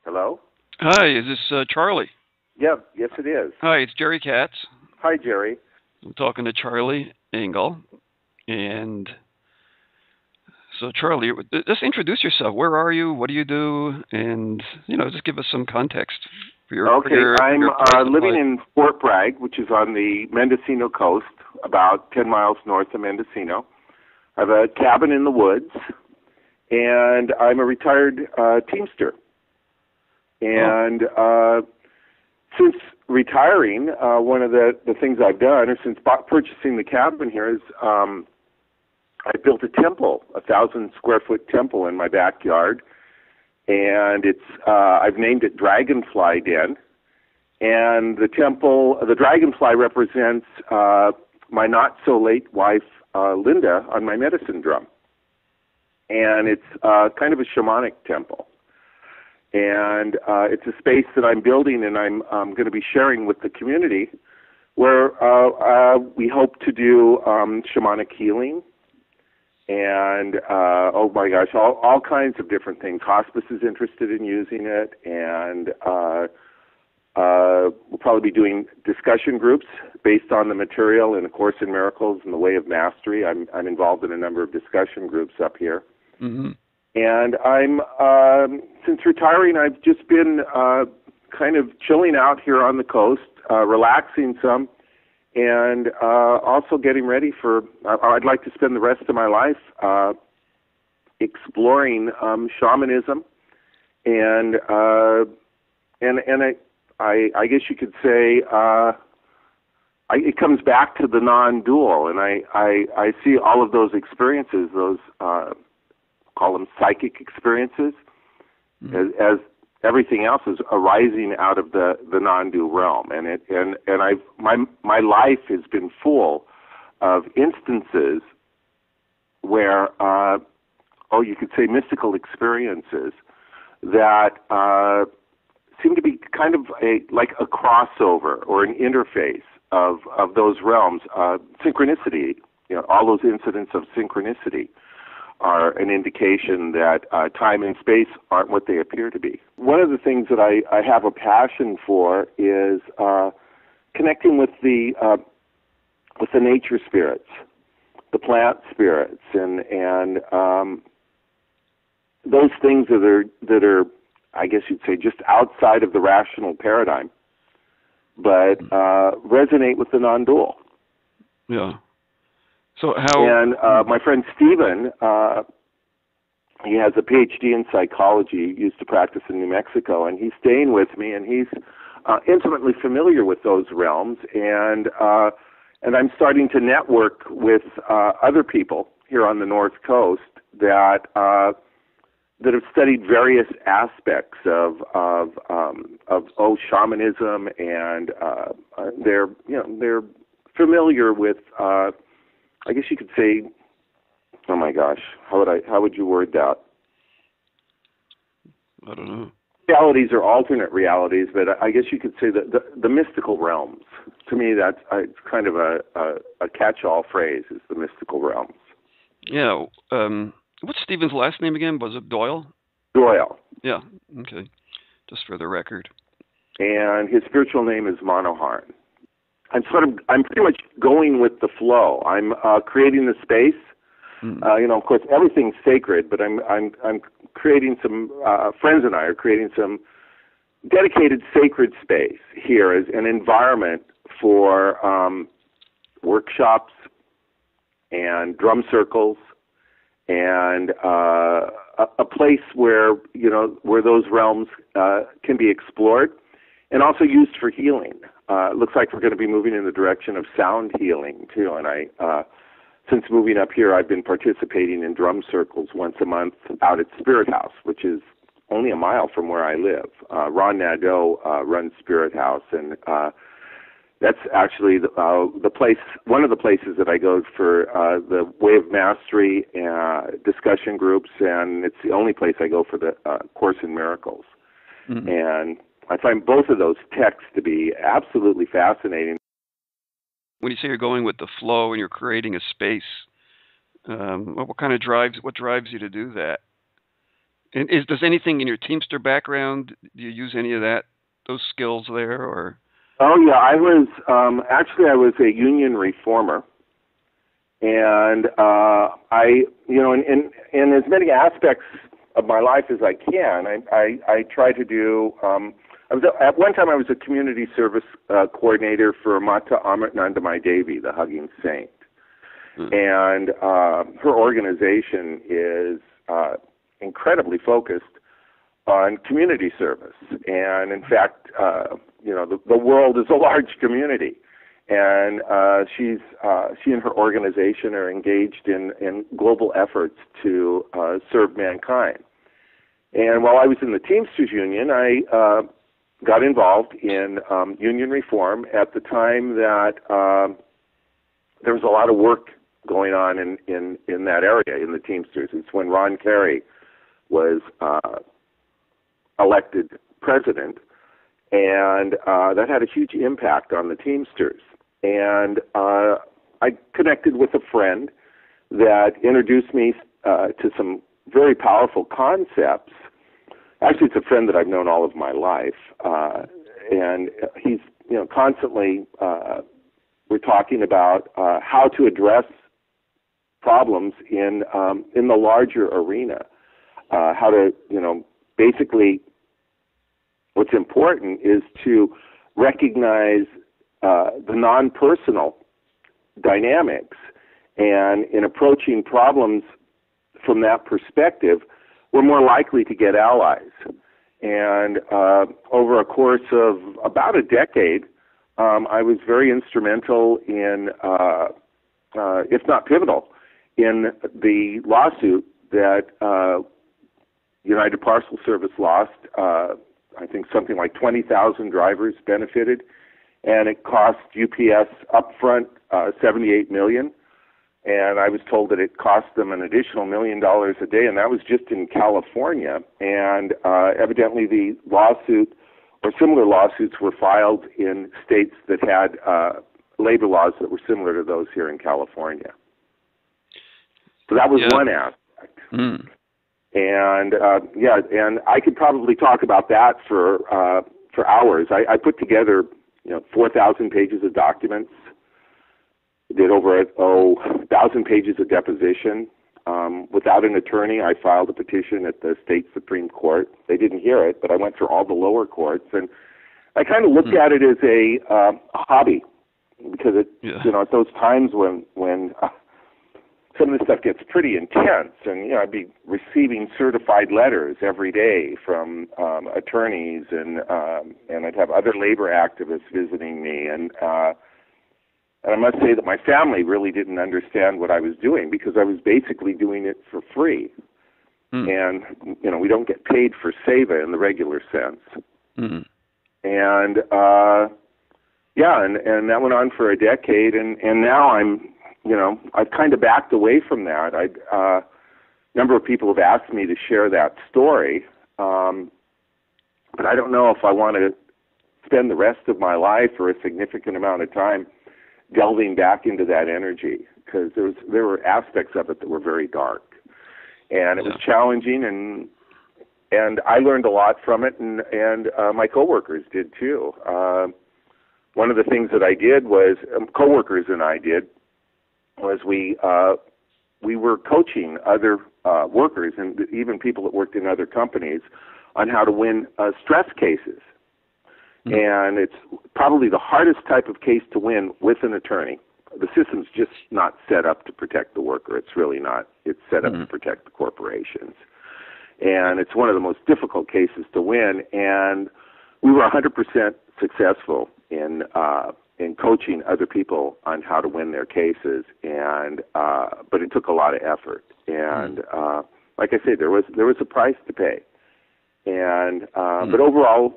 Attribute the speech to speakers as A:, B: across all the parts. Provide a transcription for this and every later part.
A: Hello?
B: Hi, is this Charlie?
A: Yep, yes it is.
B: Hi, it's Jerry Katz.
A: Hi, Jerry.
B: I'm talking to Charlie Engel. And so, Charlie, just introduce yourself. Where are you? What do you do? And, just give us some context for your
A: I'm living
B: life.
A: in Fort Bragg, which is on the Mendocino coast, about 10 miles north of Mendocino. I have a cabin in the woods, and I'm a retired Teamster. And since retiring, one of the things I've done, or since purchasing the cabin here, is I built a temple, 1,000-square-foot temple in my backyard, and I've named it Dragonfly Den. And the temple, the dragonfly represents my not-so-late wife, Linda, on my medicine drum. And it's kind of a shamanic temple. And it's a space that I'm building and I'm going to be sharing with the community where we hope to do shamanic healing and, oh my gosh, all kinds of different things. Hospice is interested in using it, and we'll probably be doing discussion groups based on the material in A Course in Miracles and the Way of Mastery. I'm involved in a number of discussion groups up here.
B: Mm-hmm.
A: And since retiring, I've just been kind of chilling out here on the coast, relaxing some, and also getting ready for, I'd like to spend the rest of my life exploring shamanism, and I guess you could say it comes back to the non-dual, and I see all of those experiences, those call them psychic experiences, as everything else is arising out of the non-dual realm, my life has been full of instances where, you could say mystical experiences that seem to be kind of like a crossover or an interface of those realms. Synchronicity, all those incidents of synchronicity are an indication that time and space aren't what they appear to be. One of the things that I have a passion for is connecting with the nature spirits, the plant spirits, and those things that are, I guess you'd say, just outside of the rational paradigm, but resonate with the non-dual.
B: Yeah. So how?
A: And my friend Steven, he has a PhD in psychology, used to practice in New Mexico, and he's staying with me, and he's intimately familiar with those realms, and I'm starting to network with other people here on the North Coast that have studied various aspects of shamanism, and they're familiar with. I guess you could say, oh my gosh, how would you word that?
B: I don't know.
A: Realities are alternate realities, but I guess you could say that the mystical realms. To me, that's it's kind of a catch-all phrase, is the mystical realms.
B: Yeah. What's Stephen's last name again? Was it Doyle?
A: Doyle.
B: Yeah. Okay. Just for the record.
A: And his spiritual name is Monoharn. I'm pretty much going with the flow. I'm creating the space. Of course, everything's sacred, but I'm creating some. Friends and I are creating some dedicated sacred space here as an environment for workshops and drum circles, and a place where those realms can be explored and also used for healing. It looks like we're going to be moving in the direction of sound healing, too. And since moving up here, I've been participating in drum circles once a month out at Spirit House, which is only a mile from where I live. Ron Nadeau runs Spirit House, and that's actually the place, one of the places that I go for the Way of Mastery discussion groups, and it's the only place I go for the Course in Miracles. Mm-hmm. And I find both of those texts to be absolutely fascinating.
B: When you say you're going with the flow and you're creating a space, what drives you to do that? And does anything in your Teamster background, do you use any of those skills there, or?
A: Oh yeah, I was I was a union reformer, and in as many aspects of my life as I can, I try to do. At one time I was a community service coordinator for Mata Amartnandamai Devi, the Hugging Saint, and her organization is incredibly focused on community service, and in fact, the world is a large community, and she and her organization are engaged in global efforts to serve mankind. And while I was in the Teamsters Union, I got involved in union reform at the time that there was a lot of work going on in that area in the Teamsters. It's when Ron Carey was elected president, and that had a huge impact on the Teamsters. And I connected with a friend that introduced me to some very powerful concepts. Actually, it's a friend that I've known all of my life, and he's constantly we're talking about how to address problems in the larger arena, how to basically. What's important is to recognize the non-personal dynamics, and in approaching problems from that perspective, we're more likely to get allies. And over a course of about a decade, I was very instrumental in, if not pivotal, in the lawsuit that United Parcel Service lost. I think something like 20,000 drivers benefited, and it cost UPS upfront $78 million. And I was told that it cost them an additional $1 million a day, and that was just in California. And evidently the lawsuit or similar lawsuits were filed in states that had labor laws that were similar to those here in California. So that was one aspect. And and I could probably talk about that for hours. I put together 4,000 pages of documents, did over 1,000 pages of deposition. Without an attorney, I filed a petition at the state Supreme Court. They didn't hear it, but I went through all the lower courts, and I kind of looked at it as a hobby, because at those times when some of this stuff gets pretty intense, and I'd be receiving certified letters every day from attorneys, and I'd have other labor activists visiting me, and I must say that my family really didn't understand what I was doing, because I was basically doing it for free, and we don't get paid for seva in the regular sense, and and that went on for a decade, and now I'm. I've kind of backed away from that. A number of people have asked me to share that story, but I don't know if I want to spend the rest of my life or a significant amount of time delving back into that energy, because there were aspects of it that were very dark, and it was challenging, and I learned a lot from it, and my coworkers did too. One of the things that I did was coworkers and I did. Was we were coaching other workers and even people that worked in other companies on how to win stress cases. And it's probably the hardest type of case to win with an attorney. The system's just not set up to protect the worker. It's really not. It's set up to protect the corporations. And it's one of the most difficult cases to win. And we were 100% successful in coaching other people on how to win their cases, and but it took a lot of effort, and like I say, there was a price to pay, and but overall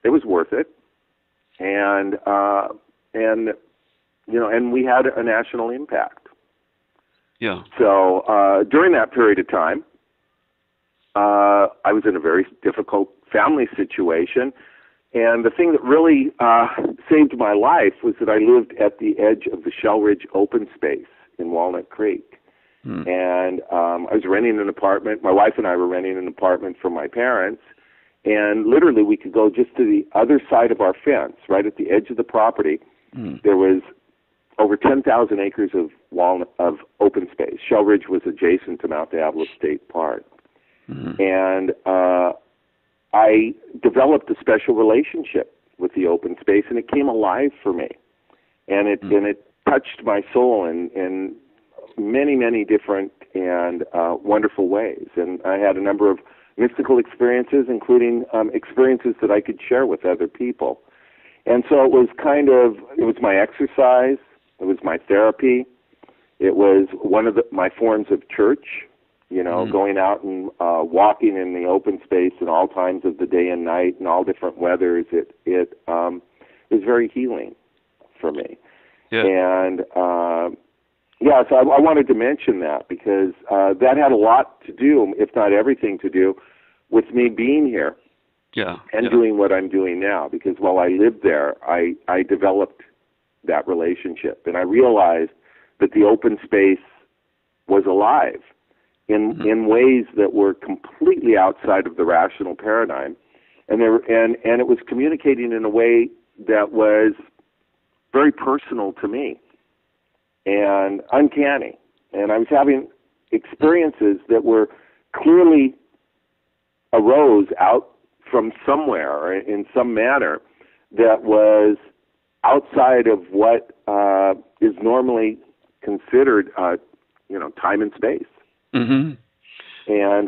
A: it was worth it, and we had a national impact.
B: Yeah.
A: So during that period of time, I was in a very difficult family situation. And the thing that really saved my life was that I lived at the edge of the Shell Ridge open space in Walnut Creek. And I was renting an apartment. My wife and I were renting an apartment from my parents. And literally we could go just to the other side of our fence, right at the edge of the property. There was over 10,000 acres of open space. Shell Ridge was adjacent to Mount Diablo State Park. And I developed a special relationship with the open space, and it came alive for me. And it touched my soul in many, many different and wonderful ways. And I had a number of mystical experiences, including experiences that I could share with other people. And so it was my exercise, it was my therapy, it was one of my forms of church, going out and walking in the open space at all times of the day and night and all different weathers. It was very healing for me.
B: Yeah.
A: And so I wanted to mention that because that had a lot to do, if not everything to do, with me being here and doing what I'm doing now. Because while I lived there, I developed that relationship, and I realized that the open space was alive in ways that were completely outside of the rational paradigm, and it was communicating in a way that was very personal to me and uncanny. And I was having experiences that were clearly arose out from somewhere or in some manner that was outside of what is normally considered, time and space. And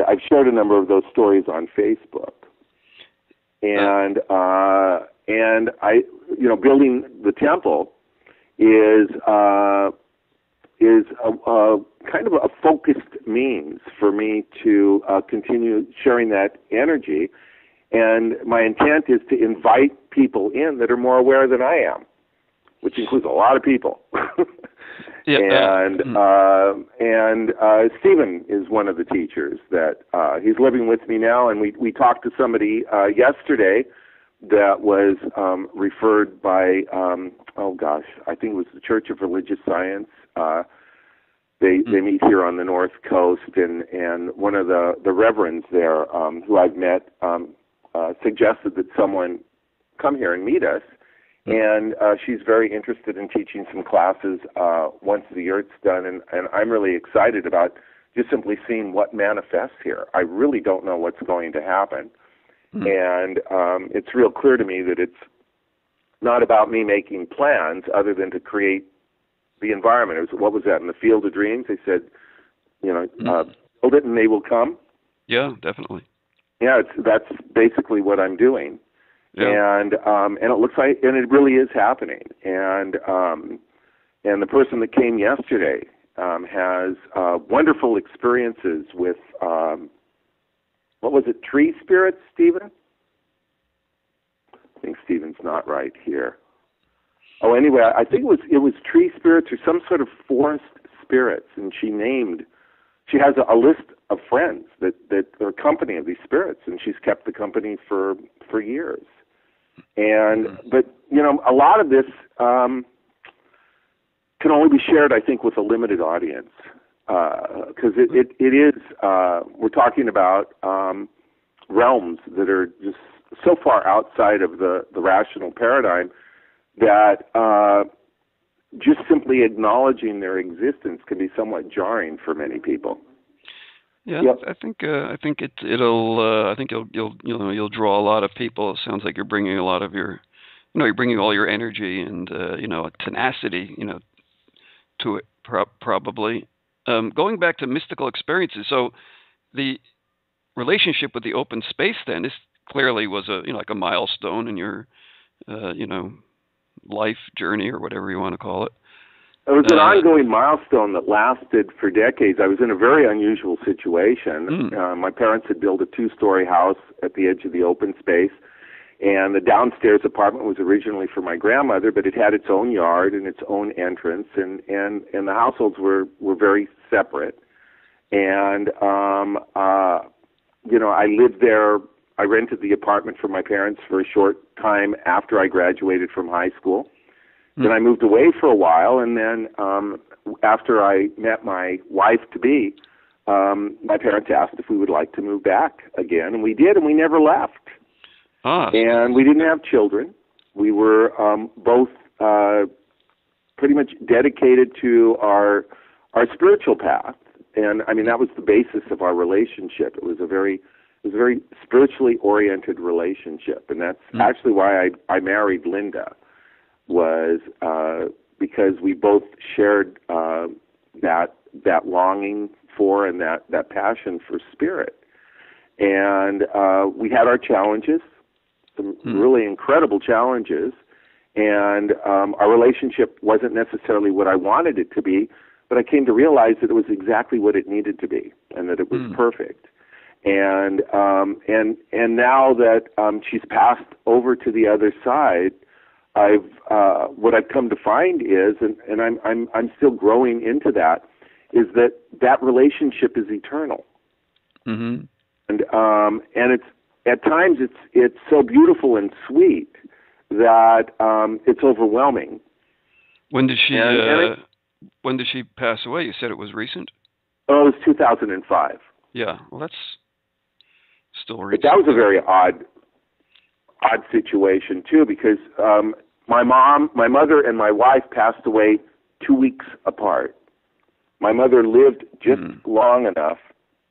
A: I've shared a number of those stories on Facebook. And I, building the temple is a kind of a focused means for me to continue sharing that energy. And my intent is to invite people in that are more aware than I am, which includes a lot of people. And Steven is one of the teachers that he's living with me now, and we talked to somebody yesterday that was referred by I think it was the Church of Religious Science. They meet here on the North Coast, and one of the reverends there who I've met suggested that someone come here and meet us. And she's very interested in teaching some classes once the year's done, and I'm really excited about just simply seeing what manifests here. I really don't know what's going to happen. And it's real clear to me that it's not about me making plans other than to create the environment. It was, what was that, in the Field of Dreams? They said, build it and they will come. Yeah,
B: definitely.
A: Yeah, that's basically what I'm doing. Yeah. And it looks like, and it really is happening. And the person that came yesterday has wonderful experiences with, what was it, tree spirits, Stephen? I think Stephen's not right here. Oh, anyway, I think it was tree spirits or some sort of forest spirits, and she has a list of friends that are company of these spirits, and she's kept the company for years. And but a lot of this can only be shared, I think, with a limited audience, because it is we're talking about realms that are just so far outside of the rational paradigm that just simply acknowledging their existence can be somewhat jarring for many people.
B: Yeah, yep. I think you'll draw a lot of people. It sounds like you're bringing a lot of your, you're bringing all your energy and tenacity, to it probably. Going back to mystical experiences, so the relationship with the open space then is clearly was like a milestone in your life journey or whatever you want to call it.
A: It was an ongoing milestone that lasted for decades. I was in a very unusual situation. My parents had built a 2-story house at the edge of the open space, and the downstairs apartment was originally for my grandmother, but it had its own yard and its own entrance, and the households were very separate. And I lived there. I rented the apartment for my parents for a short time after I graduated from high school. Then I moved away for a while, and then after I met my wife-to-be, my parents asked if we would like to move back again, and we did, and we never left. And we didn't have children. We were both pretty much dedicated to our spiritual path, and I mean that was the basis of our relationship. It was a very spiritually oriented relationship, and that's actually why I married Linda, was because we both shared that longing for and that passion for spirit. And we had our challenges, some really incredible challenges, and our relationship wasn't necessarily what I wanted it to be, but I came to realize that it was exactly what it needed to be, and that it was perfect. And now that she's passed over to the other side, what I've come to find is, and I'm still growing into that, is that relationship is eternal. Mm-hmm. And it's at times it's so beautiful and sweet that it's overwhelming.
B: When did she pass away? You said it was recent?
A: Oh, it was 2005.
B: Yeah, well, that's still recent.
A: But that was a very odd situation too, because my mother, and my wife passed away 2 weeks apart. My mother lived just long enough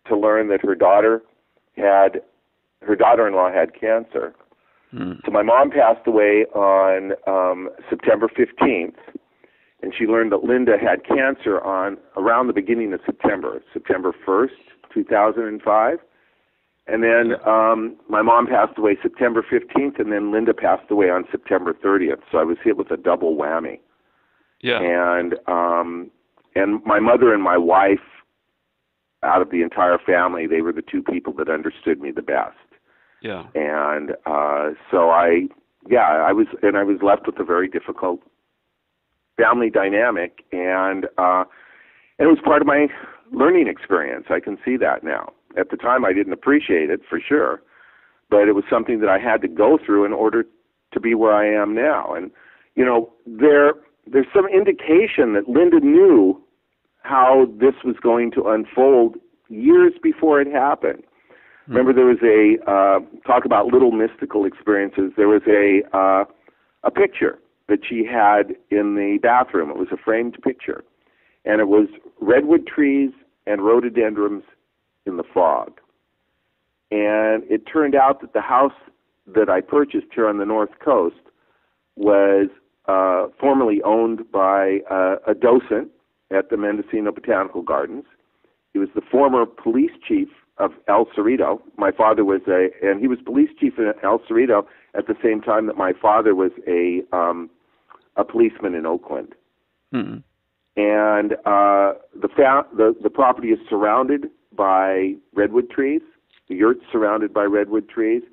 A: to learn that her daughter-in-law had cancer. So my mom passed away on September 15th, and she learned that Linda had cancer on around the beginning of September 1st, 2005. And then my mom passed away September 15th, and then Linda passed away on September 30th. So I was hit with a double whammy. Yeah. And my mother and my wife, out of the entire family, they were the two people that understood me the best. Yeah. And so I was left with a very difficult family dynamic, and it was part of my learning experience. I can see that now. At the time, I didn't appreciate it, for sure, but it was something that I had to go through in order to be where I am now. And, you know, there's some indication that Linda knew how this was going to unfold years before it happened. Remember, there was talk about little mystical experiences. There was a picture that she had in the bathroom. It was a framed picture, and it was redwood trees and rhododendrons in the fog. And it turned out that the house that I purchased here on the North Coast was formerly owned by a docent at the Mendocino Botanical Gardens. He was the former police chief of El Cerrito. My father was and he was police chief in El Cerrito at the same time that my father was a policeman in Oakland. Mm-hmm. And the property is surrounded by redwood trees. The yurt's surrounded by redwood trees.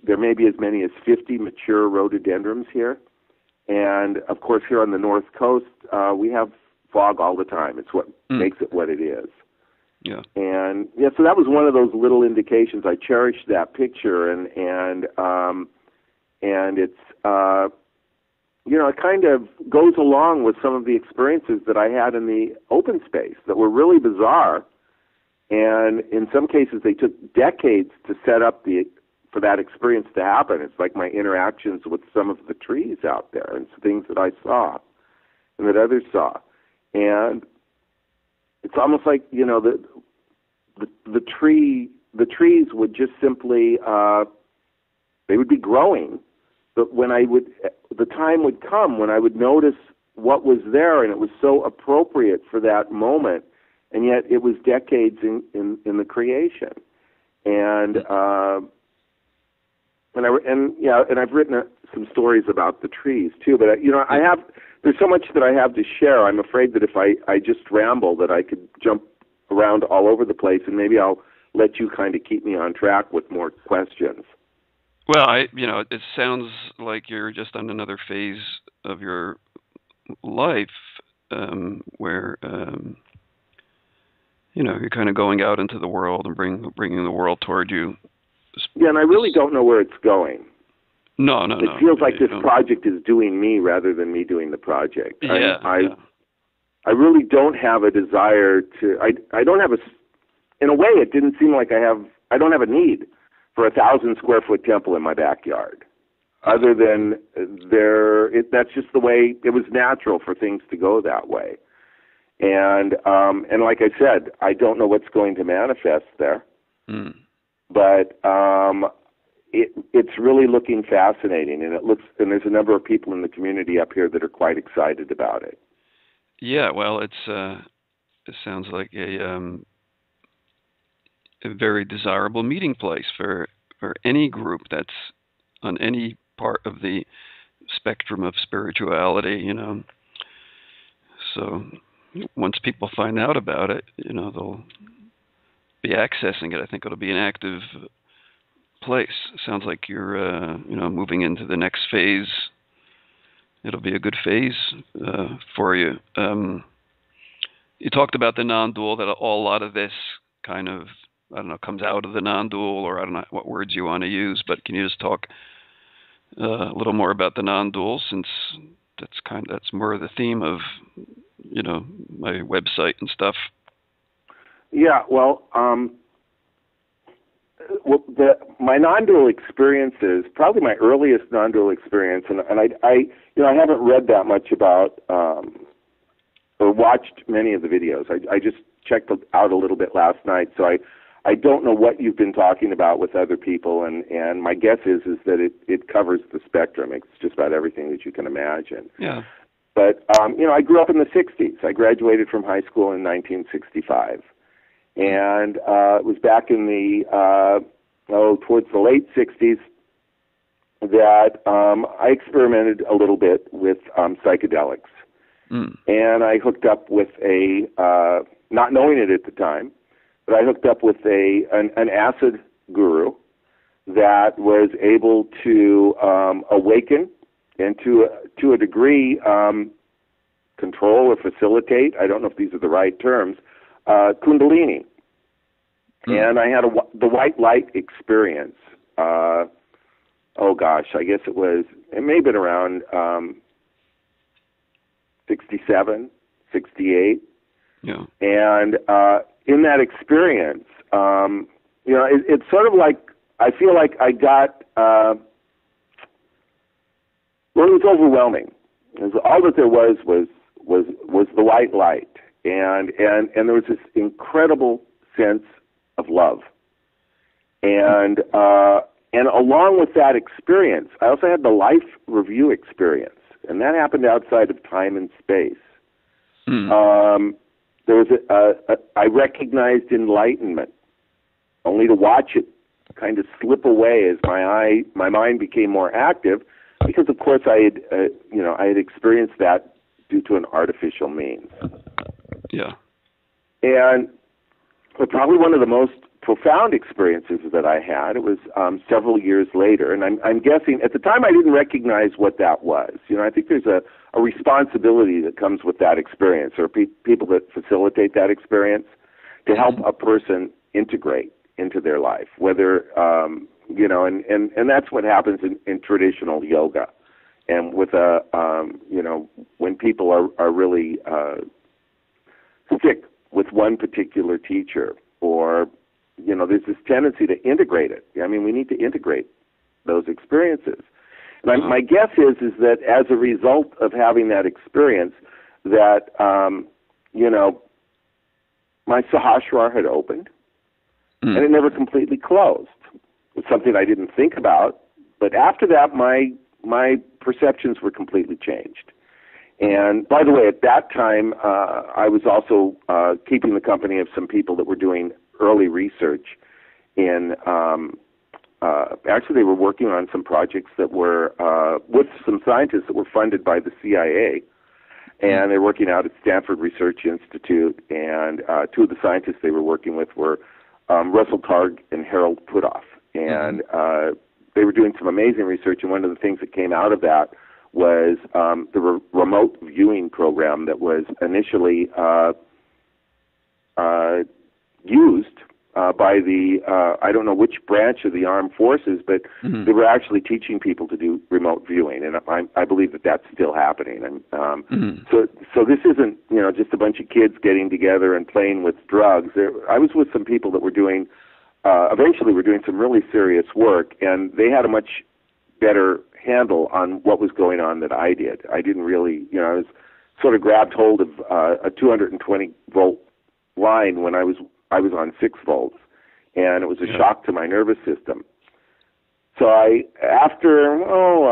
A: There may be as many as 50 mature rhododendrons here. And, of course, here on the North Coast, we have fog all the time. It's what makes it what it is. Yeah. And, yeah, so that was one of those little indications. I cherished that picture, and it's, you know, it kind of goes along with some of the experiences that I had in the open space that were really bizarre. And in some cases, they took decades to set up for that experience to happen. It's like my interactions with some of the trees out there and things that I saw and that others saw. And it's almost like, you know, the trees would just simply, they would be growing. But when the time would come when I would notice what was there, and it was so appropriate for that moment, and yet it was decades in the creation. And I've written some stories about the trees too. But you know, there's so much that I have to share. I'm afraid that if I just ramble, that I could jump around all over the place, and maybe I'll let you kind of keep me on track with more questions.
B: Well, it sounds like you're just on another phase of your life where you're kind of going out into the world and bringing the world toward you.
A: Yeah, and I really don't know where it's going.
B: No.
A: It feels like this project is doing me rather than me doing the project. I really don't have a desire to. I don't have a. In a way, it didn't seem like I don't have a need for a 1,000 square foot temple in my backyard. Other than that's just the way it was natural for things to go that way. And like I said, I don't know what's going to manifest there, but it's really looking fascinating, and there's a number of people in the community up here that are quite excited about it.
B: Yeah, well, it sounds like a very desirable meeting place for any group that's on any part of the spectrum of spirituality, you know. So once people find out about it, you know, they'll be accessing it. I think it'll be an active place. Sounds like you're, moving into the next phase. It'll be a good phase for you. You talked about the non-dual, that a lot of this kind of, comes out of the non-dual, or I don't know what words you want to use, but can you just talk a little more about the non-dual, since that's more of the theme of, my website and stuff?
A: Yeah, my non-dual experiences, probably my earliest non-dual experience, and I haven't read that much about or watched many of the videos. I just checked out a little bit last night, so I don't know what you've been talking about with other people, and my guess is that it covers the spectrum. It's just about everything that you can imagine.
B: Yeah.
A: But I grew up in the 60s. I graduated from high school in 1965. And it was back in the, towards the late 60s that I experimented a little bit with psychedelics. And I hooked up with not knowing it at the time, but I hooked up with an acid guru that was able to awaken and to a degree control or facilitate, I don't know if these are the right terms, Kundalini. And I had the white light experience. I guess it may have been around 67, 68.
B: Yeah. And
A: in that experience, it's sort of like, I feel like I got, it was overwhelming. All that there was the white light. And there was this incredible sense of love. And along with that experience, I also had the life review experience, and that happened outside of time and space. There was I recognized enlightenment, only to watch it kind of slip away as my mind became more active, because of course I had experienced that due to an artificial means.
B: Yeah.
A: And probably one of the most profound experiences that I had, it was several years later, and I'm guessing, at the time I didn't recognize what that was. I think there's a responsibility that comes with that experience, or people that facilitate that experience, to help a person integrate into their life, whether, and that's what happens in traditional yoga. And with when people are really stick with one particular teacher, or, there's this tendency to integrate it. I mean, we need to integrate those experiences. And my guess is that as a result of having that experience, that, my Sahasrara had opened, and it never completely closed. It's something I didn't think about, but after that, my perceptions were completely changed. And by the way, at that time, I was also keeping the company of some people that were doing early research in, actually they were working on some projects that were, with some scientists that were funded by the CIA, and they're working out at Stanford Research Institute, and two of the scientists they were working with were Russell Targ and Harold Putoff, and they were doing some amazing research, and one of the things that came out of that was the remote viewing program that was initially used by the, I don't know which branch of the armed forces, but they were actually teaching people to do remote viewing, and I believe that that's still happening. And so this isn't, just a bunch of kids getting together and playing with drugs. I was with some people that were doing, eventually were doing some really serious work, and they had a much better handle on what was going on than I did. I didn't really, I was sort of grabbed hold of a 220 volt line when I was on 6 volts, and it was a shock to my nervous system. So after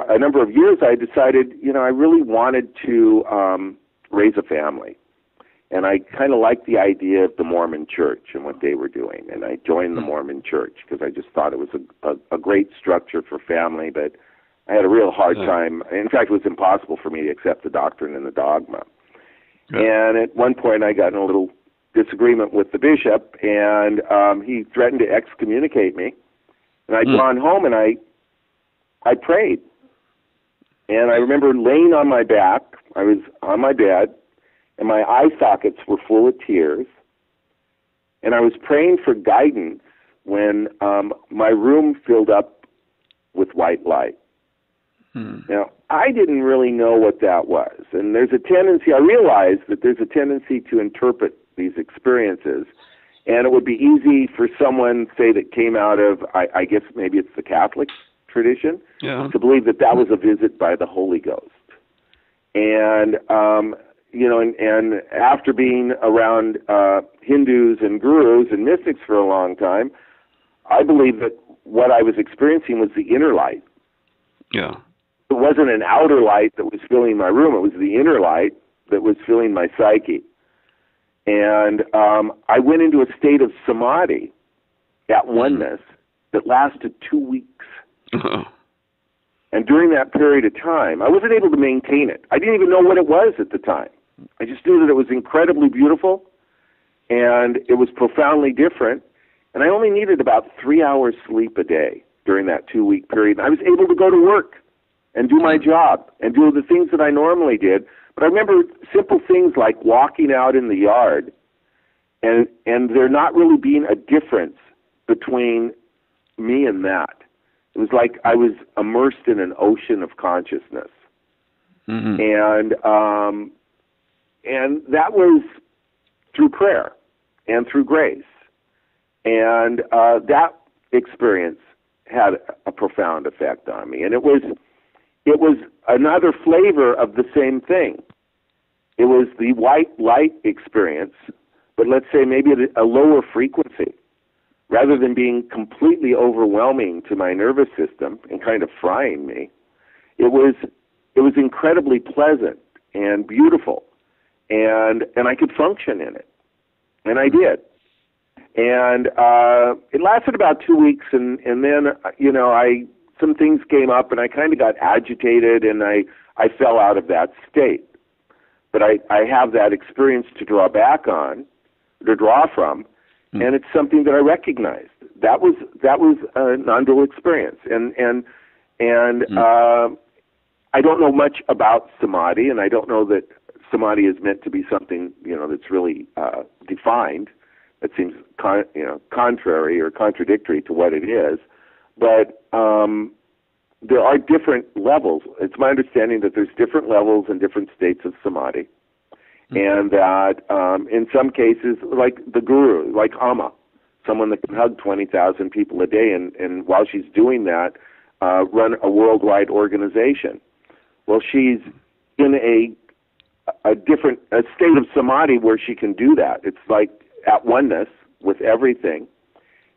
A: a number of years, I decided, I really wanted to raise a family. And I kind of liked the idea of the Mormon Church and what they were doing. And I joined the Mormon Church because I just thought it was a great structure for family, but I had a real hard time. In fact, it was impossible for me to accept the doctrine and the dogma. Yeah. And at one point, I got in a little disagreement with the bishop, and he threatened to excommunicate me. And I'd gone home, and I prayed. And I remember laying on my back. I was on my bed, and my eye sockets were full of tears. And I was praying for guidance when my room filled up with white light. Now, I didn't really know what that was. And there's a tendency, I realized that there's a tendency to interpret these experiences. And it would be easy for someone, say, that came out of, I guess maybe it's the Catholic tradition, to believe that that was a visit by the Holy Ghost. And, and after being around Hindus and gurus and mystics for a long time, I believe that what I was experiencing was the inner light. Yeah. It wasn't an outer light that was filling my room. It was the inner light that was filling my psyche. And I went into a state of samadhi at oneness that lasted 2 weeks. And during that period of time, I wasn't able to maintain it. I didn't even know what it was at the time. I just knew that it was incredibly beautiful, and it was profoundly different. And I only needed about 3 hours sleep a day during that 2-week period. And I was able to go to work and do my job and do the things that I normally did. But I remember simple things like walking out in the yard and there not really being a difference between me and that. It was like I was immersed in an ocean of consciousness. And that was through prayer and through grace. And that experience had a profound effect on me. And it was another flavor of the same thing. It was the white light experience, but let's say maybe a lower frequency. Rather than being completely overwhelming to my nervous system and kind of frying me, it was incredibly pleasant and beautiful, and I could function in it, and I did. And it lasted about 2 weeks, and then some things came up, and I kind of got agitated, and I fell out of that state. But I have that experience to draw from, and it's something that I recognized. That was a non-dual experience, and I don't know much about samadhi, and I don't know that samadhi is meant to be something that's really defined. It seems contrary or contradictory to what it is, but there are different levels. It's my understanding that there's different levels and different states of samadhi. And that in some cases, like the guru, like Amma, someone that can hug 20,000 people a day, and while she's doing that, run a worldwide organization. Well, she's in a state of samadhi where she can do that. It's like at oneness with everything.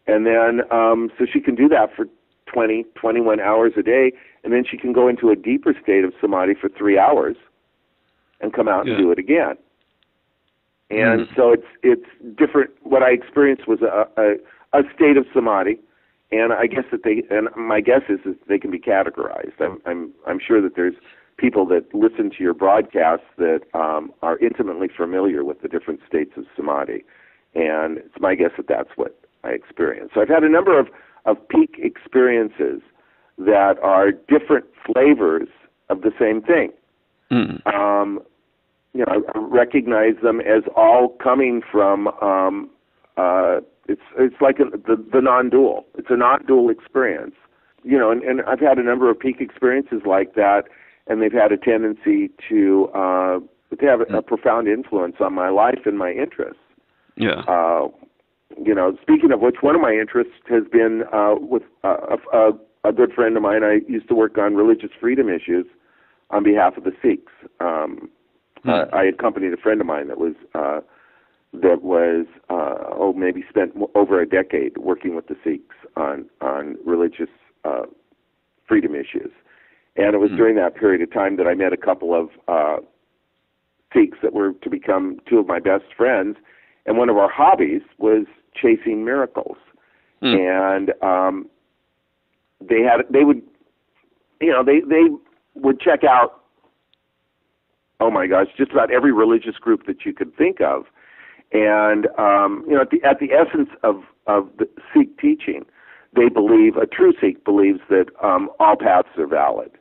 A: And then, so she can do that for 20, 21 hours a day, and then she can go into a deeper state of samadhi for 3 hours and come out and do it again. And so it's different. What I experienced was a state of samadhi, and I guess my guess is that they can be categorized. I'm sure that there's people that listen to your broadcasts that are intimately familiar with the different states of samadhi, and it's my guess that that's what I experienced. So I've had a number of peak experiences that are different flavors of the same thing. I recognize them as all coming from It's like the non-dual. It's a non-dual experience. And I've had a number of peak experiences like that, and they've had a tendency to have a profound influence on my life and my interests.
B: Yeah.
A: Speaking of which, one of my interests has been with a good friend of mine. I used to work on religious freedom issues on behalf of the Sikhs. I accompanied a friend of mine that was maybe spent over a decade working with the Sikhs on religious freedom issues. And it was during that period of time that I met a couple of Sikhs that were to become two of my best friends. And one of our hobbies was chasing miracles. And they would check out, oh my gosh, just about every religious group that you could think of. And at the essence of the Sikh teaching, they believe, a true Sikh believes that all paths are valid.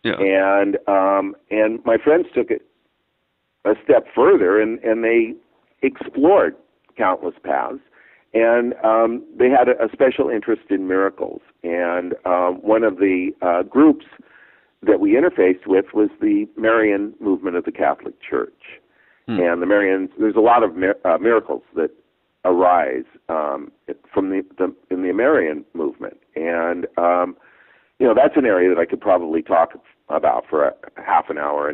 B: Yeah.
A: And my friends took it a step further, and they explored countless paths, and they had a special interest in miracles. And one of the groups that we interfaced with was the Marian movement of the Catholic Church. And the Marians, there's a lot of miracles that arise from in the Marian movement, and that's an area that I could probably talk about for half an hour.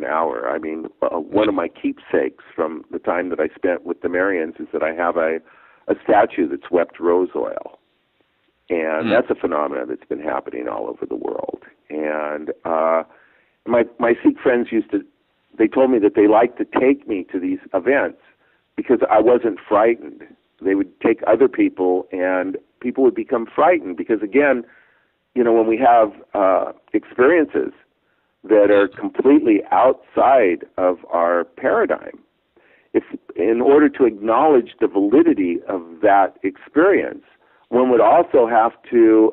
A: I mean, one of my keepsakes from the time that I spent with the Marians is that I have a statue that's wept rose oil, and that's a phenomenon that's been happening all over the world. And my Sikh friends they told me that they liked to take me to these events because I wasn't frightened. They would take other people, and people would become frightened because, again, when we have experiences that are completely outside of our paradigm, if in order to acknowledge the validity of that experience, one would also have to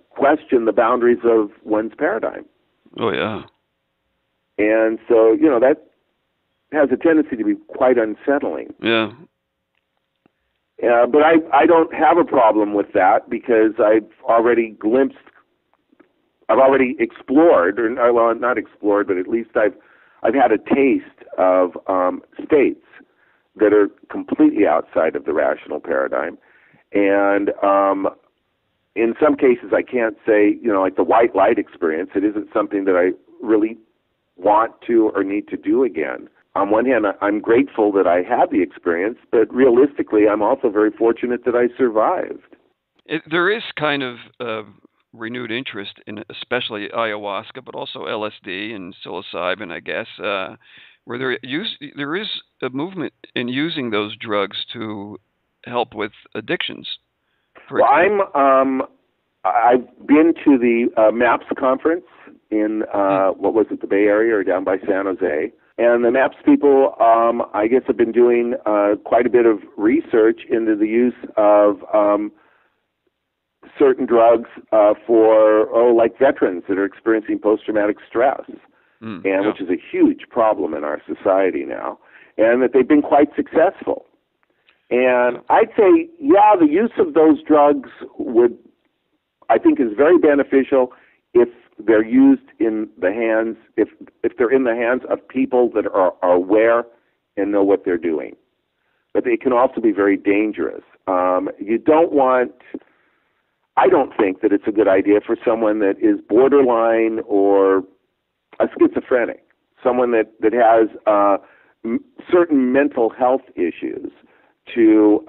A: question the boundaries of one's paradigm.
B: Oh, yeah.
A: And so, that has a tendency to be quite unsettling.
B: Yeah.
A: But I don't have a problem with that because I've already explored, or not explored, but at least I've had a taste of states that are completely outside of the rational paradigm. And in some cases, I can't say, like the white light experience, it isn't something that I really want to or need to do again. On one hand, I'm grateful that I had the experience, but realistically, I'm also very fortunate that I survived.
B: There is kind of renewed interest in especially ayahuasca, but also LSD and psilocybin, I guess, where there is a movement in using those drugs to help with addictions.
A: Well, I've been to the MAPS conference in, the Bay Area or down by San Jose. And the MAPS people, I guess, have been doing quite a bit of research into the use of certain drugs like veterans that are experiencing post-traumatic stress, which is a huge problem in our society now, and that they've been quite successful. And I'd say, the use of those drugs I think is very beneficial if they're used in the hands, if they're in the hands of people that are aware and know what they're doing. But they can also be very dangerous. I don't think that it's a good idea for someone that is borderline or a schizophrenic, someone that has certain mental health issues to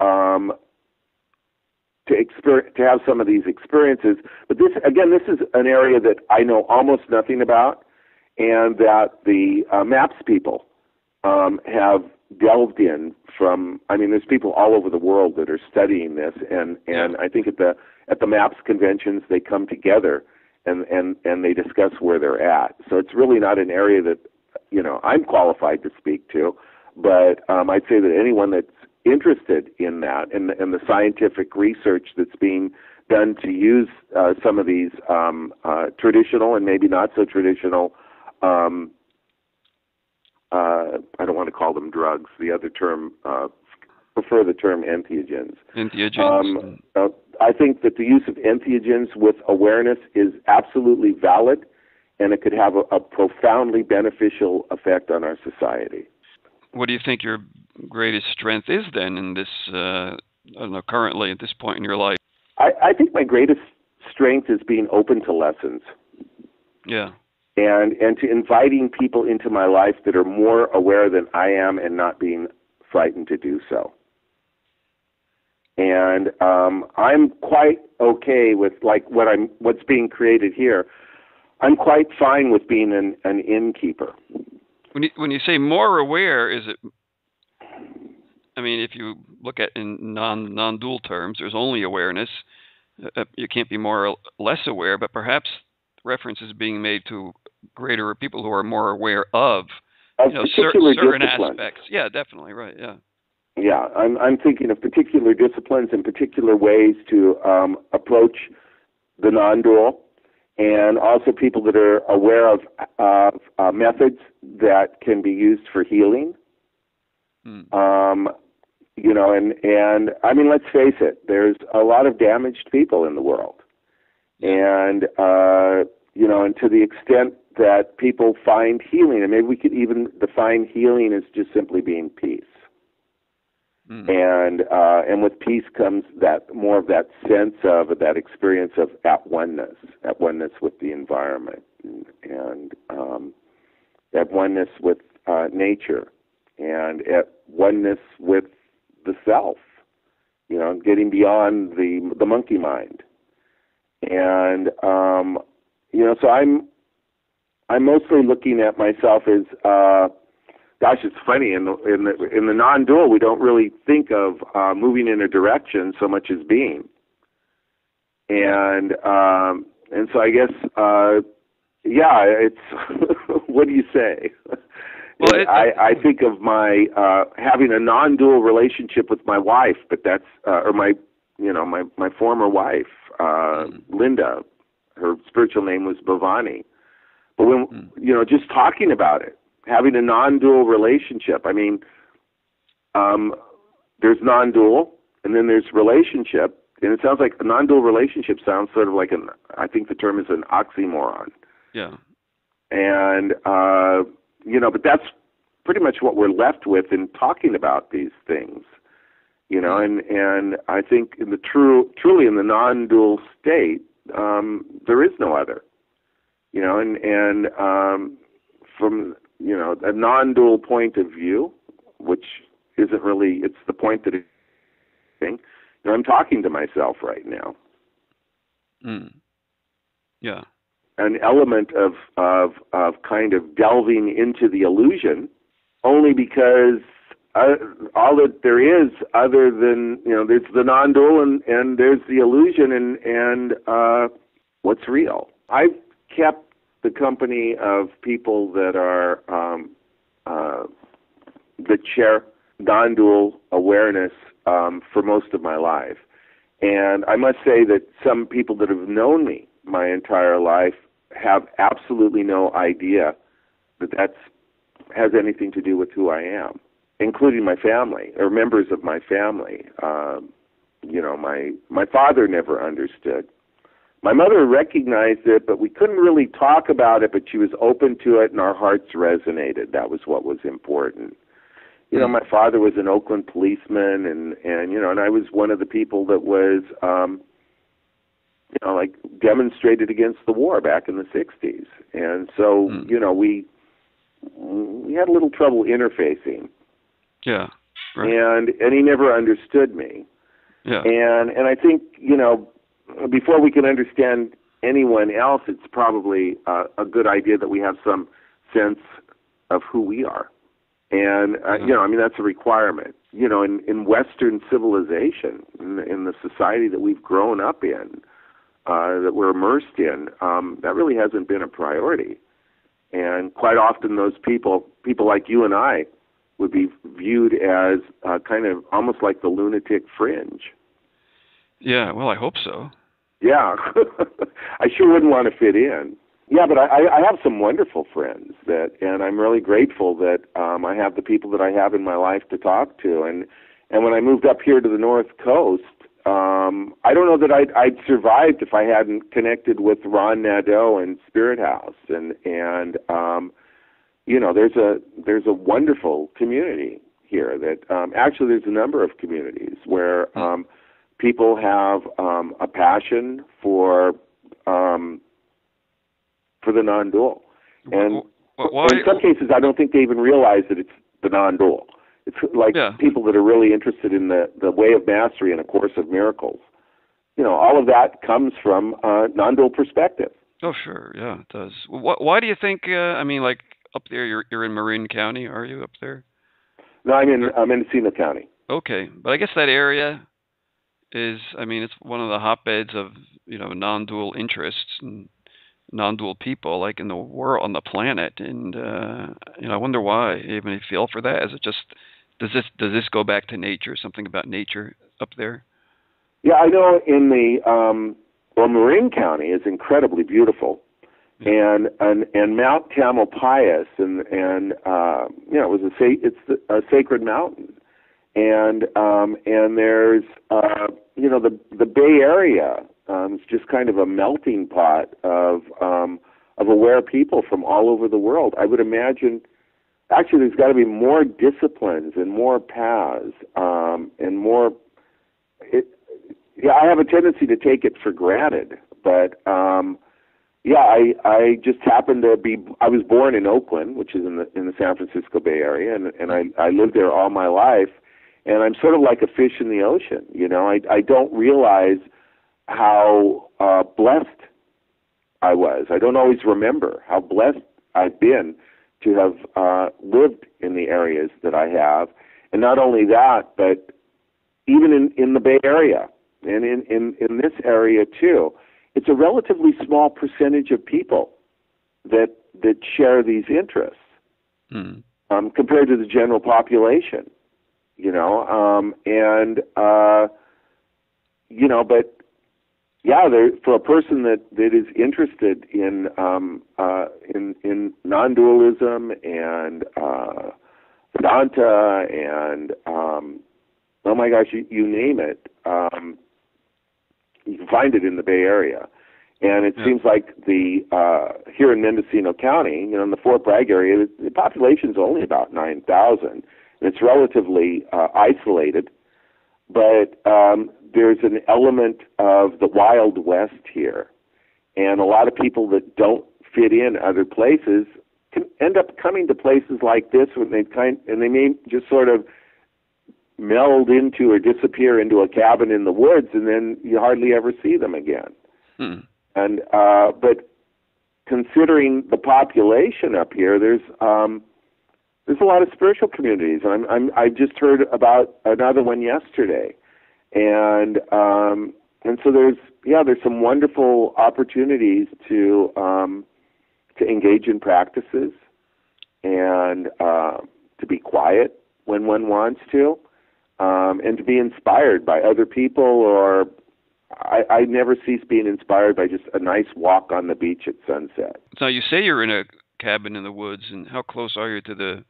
A: have some of these experiences. But this is an area that I know almost nothing about, and that the MAPS people have delved in from. I mean, there's people all over the world that are studying this, and I think at the MAPS conventions they come together and they discuss where they're at. So it's really not an area that I'm qualified to speak to, but I'd say that anyone that's interested in that and the scientific research that's being done to use some of these traditional and maybe not so traditional, I don't want to call them drugs. The other term prefer the term entheogens.
B: Entheogens.
A: I think that the use of entheogens with awareness is absolutely valid, and it could have a profoundly beneficial effect on our society.
B: What do you think your greatest strength is then in this, I don't know, currently at this point in your life?
A: I think my greatest strength is being open to lessons.
B: Yeah.
A: And to inviting people into my life that are more aware than I am and not being frightened to do so. And I'm quite okay with like what's being created here. I'm quite fine with being an innkeeper.
B: When you say more aware, is it? I mean, if you look at in non-dual terms, there's only awareness. You can't be more or less aware, but perhaps reference is being made to greater people who are more aware of certain aspects. Yeah, definitely, right. Yeah.
A: Yeah, I'm thinking of particular disciplines and particular ways to approach the non-dual, and also people that are aware of methods that can be used for healing. And I mean, let's face it, there's a lot of damaged people in the world. And, and to the extent that people find healing, and maybe we could even define healing as just simply being peace. And with peace comes that more of that sense of that experience of at oneness with the environment, and at oneness with nature, and at oneness with the self. Getting beyond the monkey mind, and so I'm mostly looking at myself as. Gosh, it's funny. In the non-dual, we don't really think of moving in a direction so much as being. And so I guess, it's. What do you say? Well, I think of my having a non-dual relationship with my wife, but that's my former wife, Linda. Her spiritual name was Bhavani. But when just talking about it. Having a non-dual relationship. I mean, there's non-dual, and then there's relationship, and it sounds like a non-dual relationship sounds sort of like I think the term is an oxymoron.
B: Yeah.
A: And, but that's pretty much what we're left with in talking about these things, and I think in the truly in the non-dual state, there is no other, and from a non-dual point of view, which isn't really, it's the point that I'm talking to myself right now.
B: Yeah.
A: An element of kind of delving into the illusion, only because all that there is other than, there's the non-dual and there's the illusion and what's real. I've kept the company of people that are that share non-dual awareness for most of my life. And I must say that some people that have known me my entire life have absolutely no idea that has anything to do with who I am, including my family or members of my family. My father never understood. My mother recognized it, but we couldn't really talk about it, but she was open to it, and our hearts resonated. That was what was important. My father was an Oakland policeman, and I was one of the people that was, demonstrated against the war back in the 60s. And so, we had a little trouble interfacing.
B: Yeah. Right.
A: And he never understood me.
B: Yeah.
A: And I think, before we can understand anyone else, it's probably a good idea that we have some sense of who we are. And, that's a requirement. In Western civilization, in the society that we've grown up in, that we're immersed in, that really hasn't been a priority. And quite often those people like you and I, would be viewed as kind of almost like the lunatic fringe.
B: Yeah, well, I hope so.
A: Yeah, I sure wouldn't want to fit in. Yeah, but I have some wonderful friends and I'm really grateful that I have the people that I have in my life to talk to, and And when I moved up here to the North Coast, I don't know that I'd survived if I hadn't connected with Nadeau and Spirit House, and you know, there's a wonderful community here. That actually there's a number of communities where people have a passion for the non-dual, and in some cases I don't think they even realize that it's the non-dual. It's like people that are really interested in the way of mastery and A Course of Miracles. You know, all of that comes from a non-dual perspective.
B: Oh, sure. Yeah, it does. Why do you think, I mean, like up there, you're in Marin County, are you up there?
A: No, I'm in Mendocino County.
B: Okay. But I guess that area is, I mean, it's one of the hotbeds of, you know, non-dual interests and non-dual people, like in the world, on the planet. And, you know, I wonder why. You have any feel for that? Is it just, does this go back to nature, something about nature up there?
A: Yeah, I know in the, Marin County is incredibly beautiful. And Mount Tamalpais, and you know, it's a sacred mountain. And there's, you know, the Bay Area, it's just kind of a melting pot of aware people from all over the world. I would imagine, actually, there's got to be more disciplines and more paths, and more. I have a tendency to take it for granted, but I just happened to be. I was born in Oakland, which is in the San Francisco Bay Area, and I lived there all my life, and I'm sort of like a fish in the ocean. You know, I don't realize how blessed I was. I don't always remember how blessed I've been to have lived in the areas that I have, and not only that, but even in the Bay Area and in this area too. It's a relatively small percentage of people that share these interests compared to the general population, you know, you know, but yeah, for a person that is interested in non-dualism and Vedanta and oh my gosh, you name it. You can find it in the Bay Area. And it seems like here in Mendocino County, you know, in the Fort Bragg area, the population is only about 9,000. And it's relatively isolated. But there's an element of the Wild West here. And a lot of people that don't fit in other places can end up coming to places like this when they may just sort of meld into or disappear into a cabin in the woods, and then you hardly ever see them again. And but considering the population up here, there's a lot of spiritual communities. I just heard about another one yesterday, and so there's some wonderful opportunities to engage in practices and to be quiet when one wants to. And to be inspired by other people, or I never cease being inspired by just a nice walk on the beach at sunset.
B: So you say you're in a cabin in the woods, and how close are you to the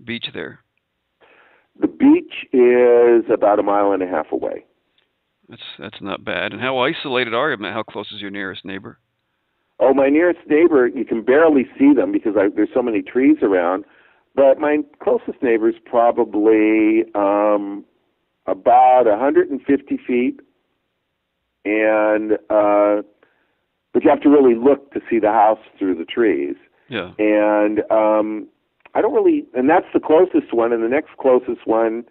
B: beach there?
A: The beach is about 1.5 miles away.
B: That's not bad. And how isolated are you? How close is your nearest neighbor?
A: Oh, my nearest neighbor, you can barely see them because there's so many trees around. But my closest neighbor is probably about 150 feet, and but you have to really look to see the house through the trees.
B: Yeah.
A: And I don't really, and that's the closest one. And the next closest one,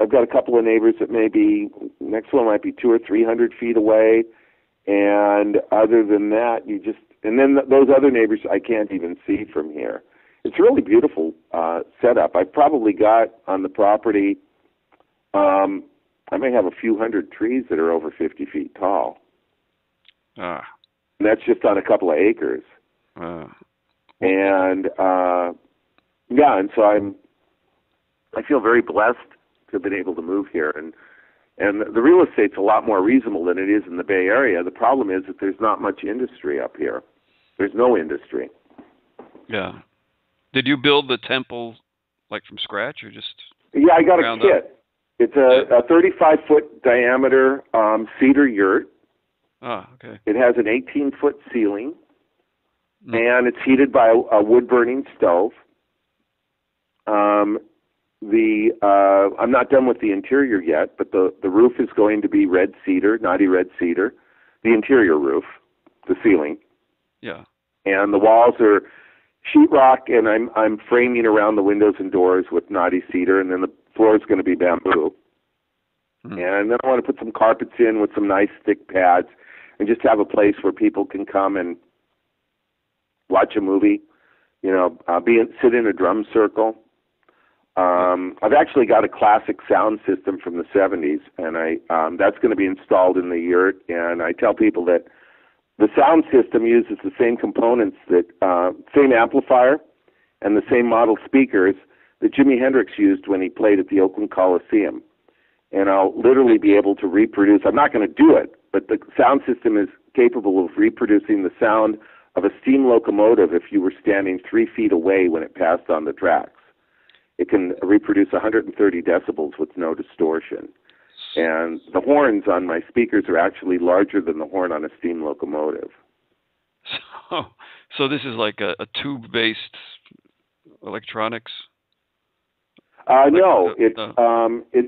A: I've got a couple of neighbors that next one might be 200 or 300 feet away. And other than that, and then those other neighbors I can't even see from here. It's a really beautiful setup. I've probably got on the property, I may have a few hundred trees that are over 50 feet tall. And that's just on a couple of acres. And and so I feel very blessed to have been able to move here. And the real estate's a lot more reasonable than it is in the Bay Area. The problem is that there's not much industry up here. There's no industry.
B: Yeah. Did you build the temple like from scratch, or just?
A: Yeah, I got a kit. It's a 35-foot diameter cedar yurt.
B: Ah, okay.
A: It has an 18-foot ceiling, and it's heated by a wood-burning stove. I'm not done with the interior yet, but the roof is going to be red cedar, knotty red cedar. The interior roof, the ceiling.
B: Yeah. And
A: the walls are sheetrock, and I'm framing around the windows and doors with knotty cedar, and then the floor is going to be bamboo. And then I want to put some carpets in with some nice thick pads and just have a place where people can come and watch a movie, sit in a drum circle. I've actually got a classic sound system from the 70s, and that's going to be installed in the yurt. And I tell people that the sound system uses the same components, same amplifier and the same model speakers that Jimi Hendrix used when he played at the Oakland Coliseum. And I'll literally be able to reproduce. I'm not going to do it, but the sound system is capable of reproducing the sound of a steam locomotive if you were standing 3 feet away when it passed on the tracks. It can reproduce 130 decibels with no distortion. And the horns on my speakers are actually larger than the horn on a steam locomotive.
B: So this is like a tube-based electronics?
A: No, it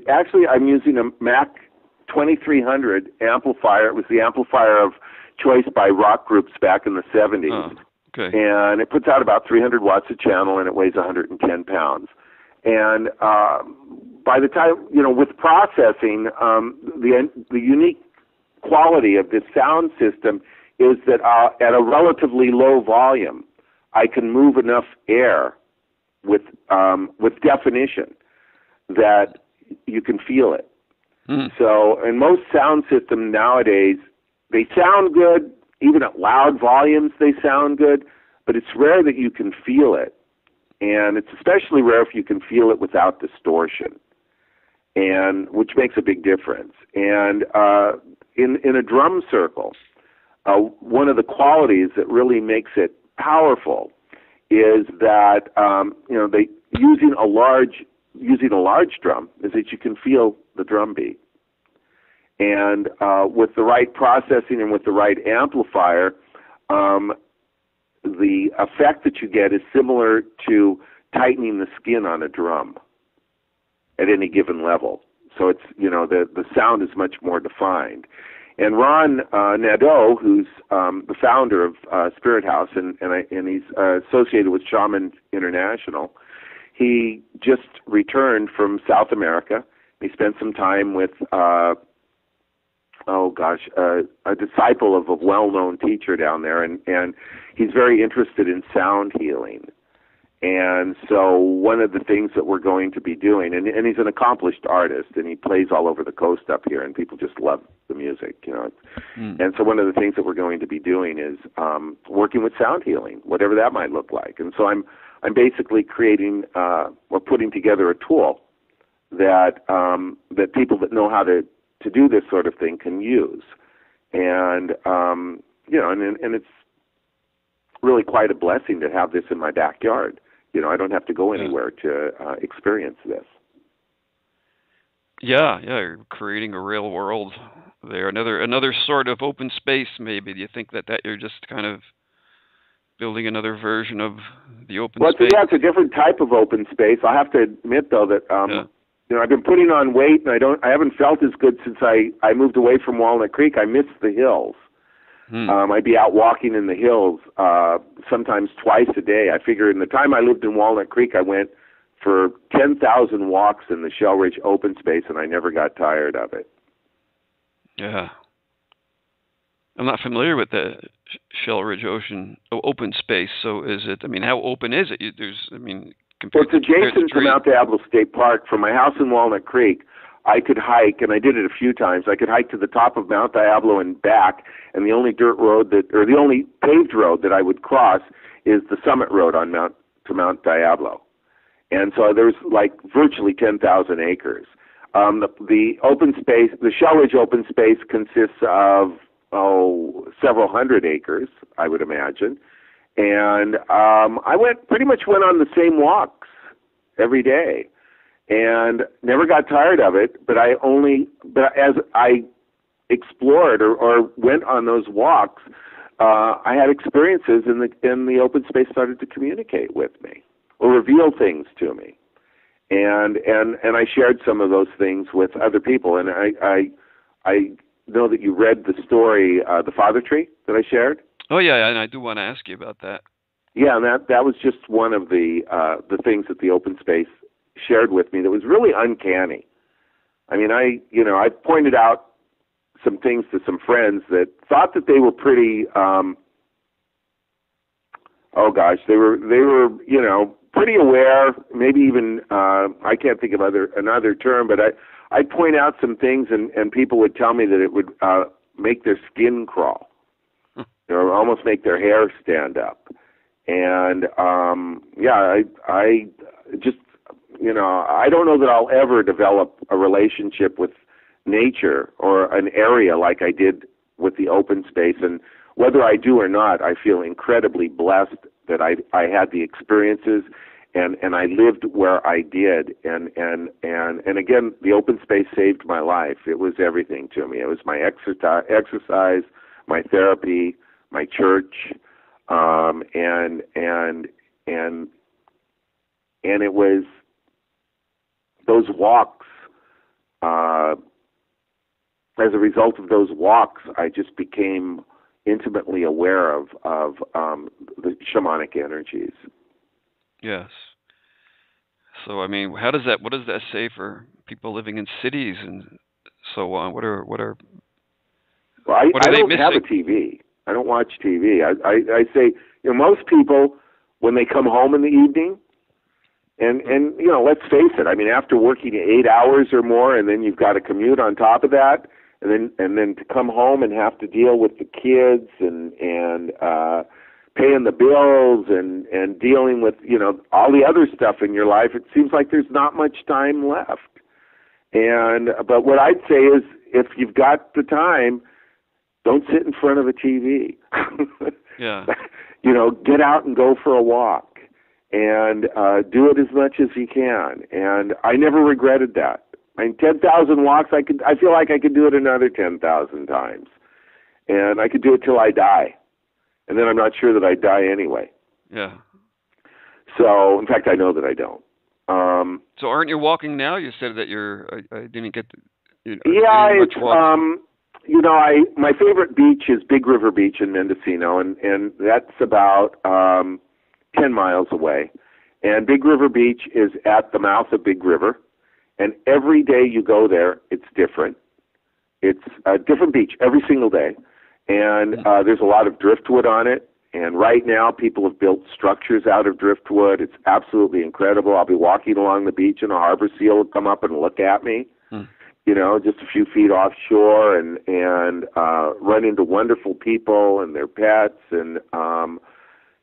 A: actually, I'm using a Mac 2300 amplifier. It was the amplifier of choice by rock groups back in the 70s.
B: Okay.
A: And it puts out about 300 watts a channel, and it weighs 110 pounds. And by the time, with processing, the unique quality of this sound system is that at a relatively low volume, I can move enough air with definition that you can feel it. So in most sound systems nowadays, they sound good. Even at loud volumes, they sound good. But it's rare that you can feel it. And it's especially rare if you can feel it without distortion, and which makes a big difference. And in a drum circle, one of the qualities that really makes it powerful is that using a large drum is that you can feel the drum beat. And with the right processing and with the right amplifier, the effect that you get is similar to tightening the skin on a drum at any given level. So it's, the sound is much more defined. And Ron Nadeau, who's the founder of Spirit House, and he's associated with Shaman International, he just returned from South America. He spent some time with a disciple of a well-known teacher down there, and he's very interested in sound healing. And so one of the things that we're going to be doing, and he's an accomplished artist, and he plays all over the coast up here, and people just love the music, And so one of the things that we're going to be doing is working with sound healing, whatever that might look like. And so I'm basically creating or putting together a tool that people that know how to do this sort of thing can use. And and it's really quite a blessing to have this in my backyard. I don't have to go anywhere to experience this.
B: Yeah, you're creating a real world there. Another sort of open space, maybe. Do you think that you're just kind of building another version of the open space?
A: Yeah, it's a different type of open space. I have to admit, though, that I've been putting on weight, and I haven't felt as good since I moved away from Walnut Creek. I miss the hills. I'd be out walking in the hills sometimes twice a day. I figure in the time I lived in Walnut Creek, I went for 10,000 walks in the Shell Ridge open space, and I never got tired of it.
B: Yeah. I'm not familiar with the Shell Ridge open space, so is it, how open is it?
A: It's adjacent to Mount Diablo State Park. From my house in Walnut Creek, I could hike, and I did it a few times. I could hike to the top of Mount Diablo and back, and the only the only paved road that I would cross is the summit road on Mount Diablo. And so there's virtually 10,000 acres. The open space, the Shell Ridge open space consists of several hundred acres, I would imagine. And I pretty much went on the same walks every day. and never got tired of it. But as I explored or went on those walks, I had experiences, and the open space started to communicate with me or reveal things to me, and I shared some of those things with other people. And I know that you read the story, The Father Tree, that I shared.
B: Oh yeah, and I do want to ask you about that.
A: Yeah, and that was just one of the things that the open space shared with me that was really uncanny. I mean, I pointed out some things to some friends that thought that they were pretty they were pretty aware, maybe even I can't think of another term, but I'd point out some things, and people would tell me that it would make their skin crawl, or almost make their hair stand up. And I just I don't know that I'll ever develop a relationship with nature or an area like I did with the open space. And whether I do or not, I feel incredibly blessed that I had the experiences and I lived where I did. And again, the open space saved my life. It was everything to me. It was my exercise, my therapy, my church, and it was those walks. As a result of those walks, I just became intimately aware of the shamanic energies.
B: Yes. So I mean, what does that say for people living in cities and so on? What are
A: Well,
B: what are
A: I
B: they
A: don't
B: missing?
A: have a TV. I don't watch TV. I say, most people, when they come home in the evening, and let's face it, I mean, after working 8 hours or more, and then you've got to commute on top of that, and then to come home and have to deal with the kids and paying the bills and dealing with all the other stuff in your life, it seems like there's not much time left. But what I'd say is, if you've got the time, don't sit in front of a TV.
B: Yeah.
A: Get out and go for a walk, and do it as much as you can. And I never regretted that. I mean, 10,000 walks, I feel like I could do it another 10,000 times. And I could do it till I die. And then I'm not sure that I'd die anyway.
B: Yeah.
A: So, in fact, I know that I don't.
B: So aren't you walking now? You said that I didn't get to...
A: Yeah, it's... my favorite beach is Big River Beach in Mendocino, and that's about 10 miles away. And Big River Beach is at the mouth of Big River, and every day you go there, it's different. It's a different beach every single day, and there's a lot of driftwood on it. And right now, people have built structures out of driftwood. It's absolutely incredible. I'll be walking along the beach, and a harbor seal will come up and look at me. Just a few feet offshore, and run into wonderful people and their pets. And,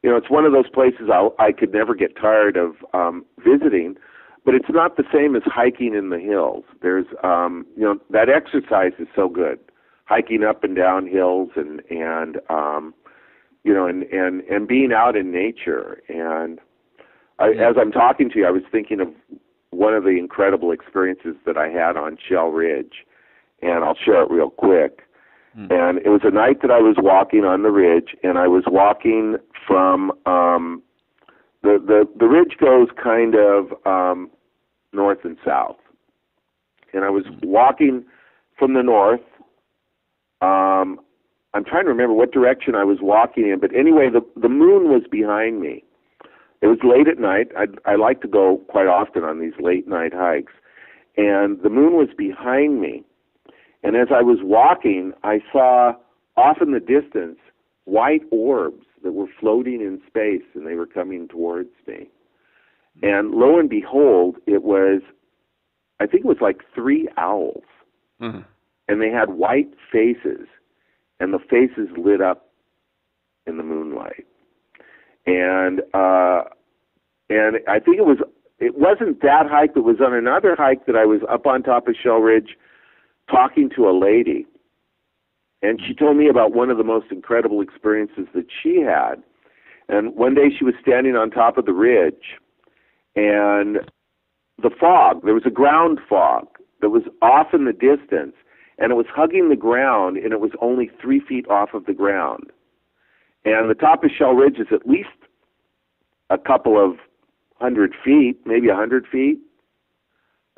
A: it's one of those places I could never get tired of visiting, but it's not the same as hiking in the hills. There's, that exercise is so good, hiking up and down hills and being out in nature. And as I'm talking to you, I was thinking of one of the incredible experiences that I had on Shell Ridge, and I'll share it real quick. And it was a night that I was walking on the ridge, and I was walking from the ridge goes kind of north and south, and I was walking from the north. I'm trying to remember what direction I was walking in, but anyway, the moon was behind me. It was late at night. I like to go quite often on these late night hikes. And the moon was behind me. And as I was walking, I saw off in the distance white orbs that were floating in space, and they were coming towards me. And lo and behold, I think it was like 3 owls. And they had white faces, and the faces lit up in the moonlight. And I think it wasn't that hike, but it was on another hike that I was up on top of Shell Ridge talking to a lady. And she told me about one of the most incredible experiences that she had. And one day she was standing on top of the ridge, and the fog. There was a ground fog that was off in the distance, and it was hugging the ground, and it was only 3 feet off of the ground. And the top of Shell Ridge is at least a couple of 100 feet, maybe 100 feet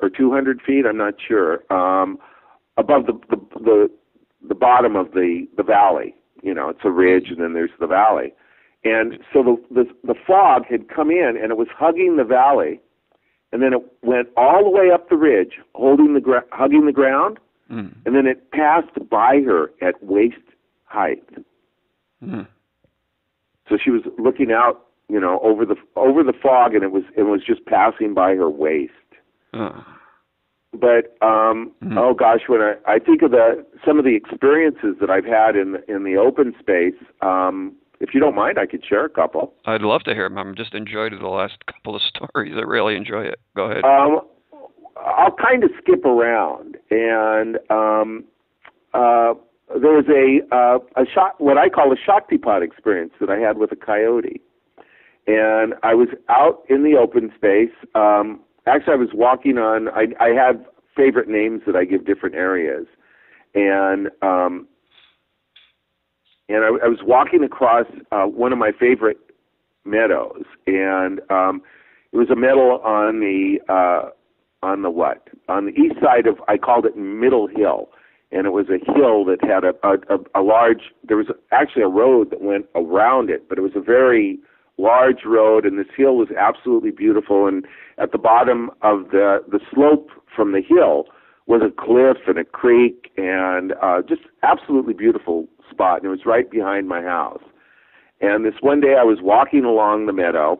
A: or 200 feet, I'm not sure, above the bottom of the valley. You know, it's a ridge, and then there's the valley. And so the fog had come in, and it was hugging the valley, and then it went all the way up the ridge, hugging the ground, and then it passed by her at waist height. So she was looking out, you know, over the fog, and it was just passing by her waist. But oh gosh, when I think of some of the experiences that I've had in the open space, if you don't mind, I could share a couple.
B: I'd love to hear them. I'm just enjoyed the last couple of stories. I really enjoy it. Go ahead.
A: I'll kind of skip around, and there was what I call a shaktipat experience that I had with a coyote, and I was out in the open space. Actually, I was walking on. I have favorite names that I give different areas, and I was walking across one of my favorite meadows, and it was a meadow on the east side of, I called it Middle Hill, and it was a hill that had a large. There was actually a road that went around it, but it was a very large road, and this hill was absolutely beautiful. And at the bottom of the slope from the hill was a cliff and a creek, and just absolutely beautiful spot. And it was right behind my house. And this one day I was walking along the meadow,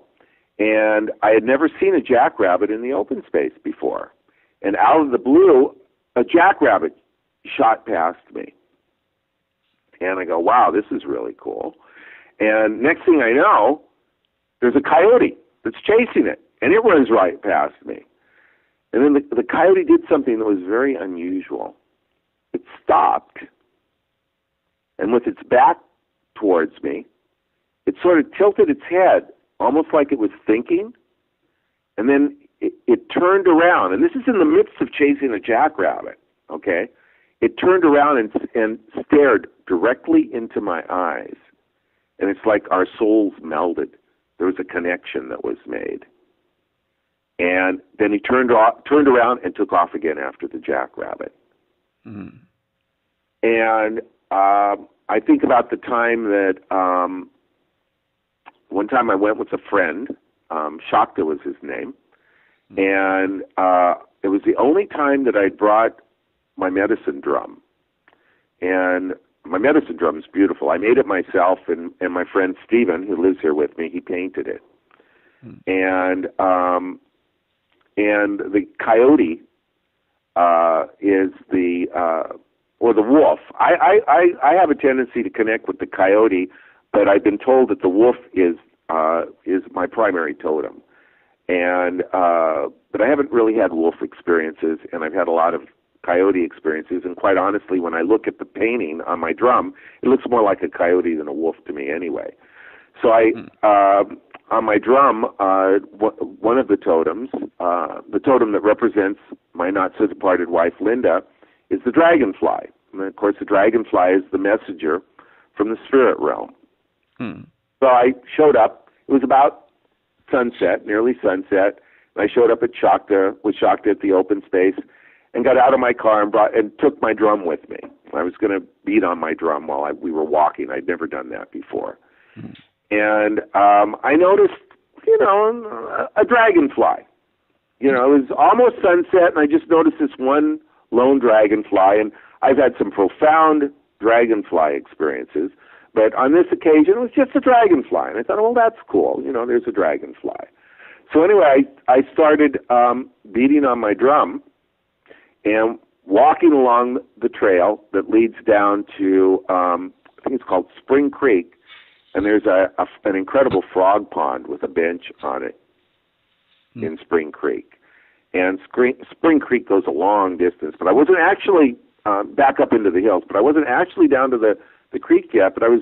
A: and I had never seen a jackrabbit in the open space before. And out of the blue, a jackrabbit shot past me. And I go, wow, this is really cool. And next thing I know, there's a coyote that's chasing it, and it runs right past me. And then the coyote did something that was very unusual. It stopped, and with its back towards me, it sort of tilted its head, almost like it was thinking, and then it turned around. And this is in the midst of chasing a jackrabbit, okay? It turned around and stared directly into my eyes, and it's like our souls melded. There was a connection that was made. And then he turned around and took off again after the jackrabbit. And I think about the time that one time I went with a friend, Shakta was his name, and it was the only time that I brought my medicine drum. And my medicine drum is beautiful. I made it myself, and my friend Steven, who lives here with me, he painted it. And the coyote is or the wolf. I have a tendency to connect with the coyote, but I've been told that the wolf is my primary totem. And but I haven't really had wolf experiences, and I've had a lot of coyote experiences. And quite honestly, when I look at the painting on my drum, it looks more like a coyote than a wolf to me anyway. So on my drum, one of the totems, the totem that represents my not-so-departed wife, Linda, is the dragonfly. And, of course, the dragonfly is the messenger from the spirit realm. So I showed up. It was about sunset, nearly sunset, and I showed up at Shakta, with Shakta at the open space, and got out of my car and took my drum with me. I was going to beat on my drum while we were walking. I'd never done that before. And I noticed, a dragonfly. It was almost sunset, and I just noticed this one lone dragonfly. And I've had some profound dragonfly experiences, but on this occasion, it was just a dragonfly. And I thought, well, that's cool. There's a dragonfly. So anyway, I started beating on my drum and walking along the trail that leads down to, I think it's called Spring Creek. And there's an incredible frog pond with a bench on it in Spring Creek. And Spring Creek goes a long distance, but I wasn't actually back up into the hills, but I wasn't actually down to the creek yet, but I was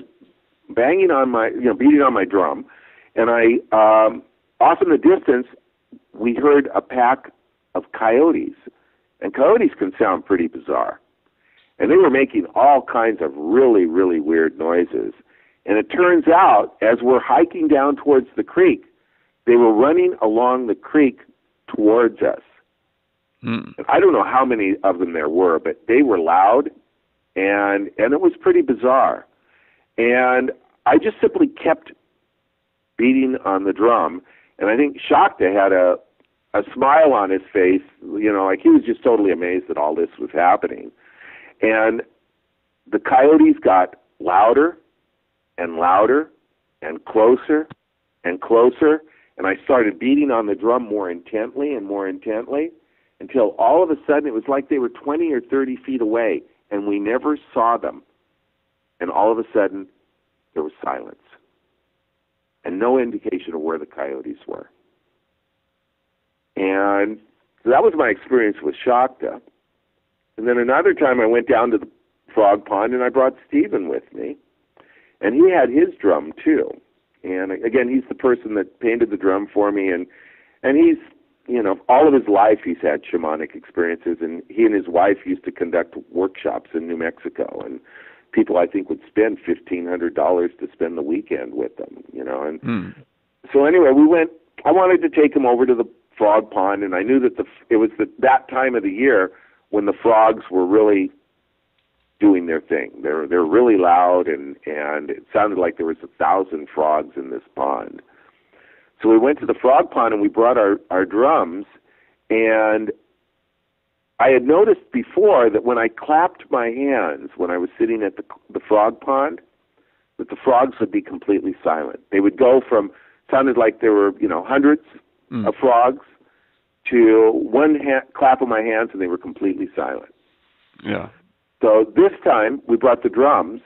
A: banging on beating on my drum. And I, off in the distance, we heard a pack of coyotes. And coyotes can sound pretty bizarre. And they were making all kinds of really, really weird noises. And it turns out, as we're hiking down towards the creek, they were running along the creek towards us. And I don't know how many of them there were, but they were loud, and it was pretty bizarre. And I just simply kept beating on the drum, and I think Shakta had a smile on his face, like he was just totally amazed that all this was happening. And the coyotes got louder and louder and closer and closer, and I started beating on the drum more intently and more intently until all of a sudden it was like they were 20 or 30 feet away, and we never saw them. And all of a sudden, there was silence and no indication of where the coyotes were. And so that was my experience with Shakta. And then another time I went down to the frog pond and I brought Steven with me. And he had his drum too. And again, he's the person that painted the drum for me. And he's, all of his life he's had shamanic experiences. And he and his wife used to conduct workshops in New Mexico. And people, I think, would spend $1,500 to spend the weekend with them, And so anyway, I wanted to take him over to the frog pond, and I knew that it was that time of the year when the frogs were really doing their thing. They're really loud, and it sounded like there was 1,000 frogs in this pond. So we went to the frog pond and we brought our drums, and I had noticed before that when I clapped my hands when I was sitting at the frog pond, that the frogs would be completely silent. They would go from, sounded like there were, hundreds of frogs, to one clap of my hands and they were completely silent.
B: Yeah.
A: So this time we brought the drums.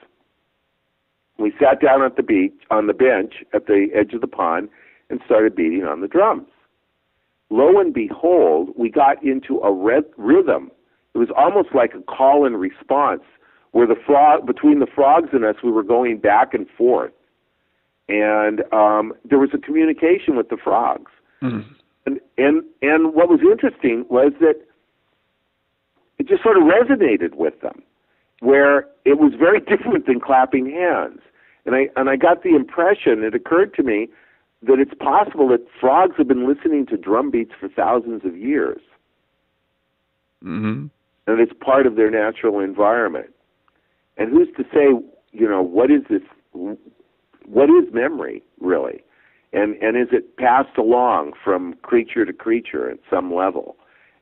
A: We sat down at the beach, on the bench at the edge of the pond, and started beating on the drums. Lo and behold, we got into a rhythm. It was almost like a call and response, where between the frogs and us, we were going back and forth. And there was a communication with the frogs. And what was interesting was that it just sort of resonated with them, where it was very different than clapping hands. And I got the impression, it occurred to me, that it's possible that frogs have been listening to drum beats for thousands of years. And it's part of their natural environment. And who's to say, what is this? What is memory, really? And is it passed along from creature to creature at some level?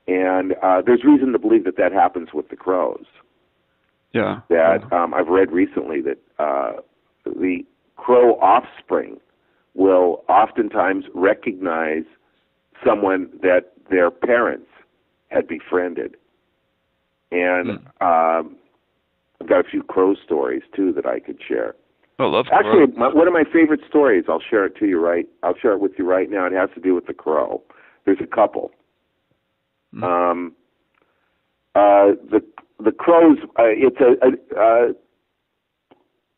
A: And there's reason to believe that happens with the crows.
B: Yeah.
A: I've read recently that the crow offspring will oftentimes recognize someone that their parents had befriended. And I've got a few crow stories, too, that I could share.
B: I love crow.
A: Actually, one of my favorite stories, I'll share it with you right now. It has to do with the crow. There's a couple. The crows,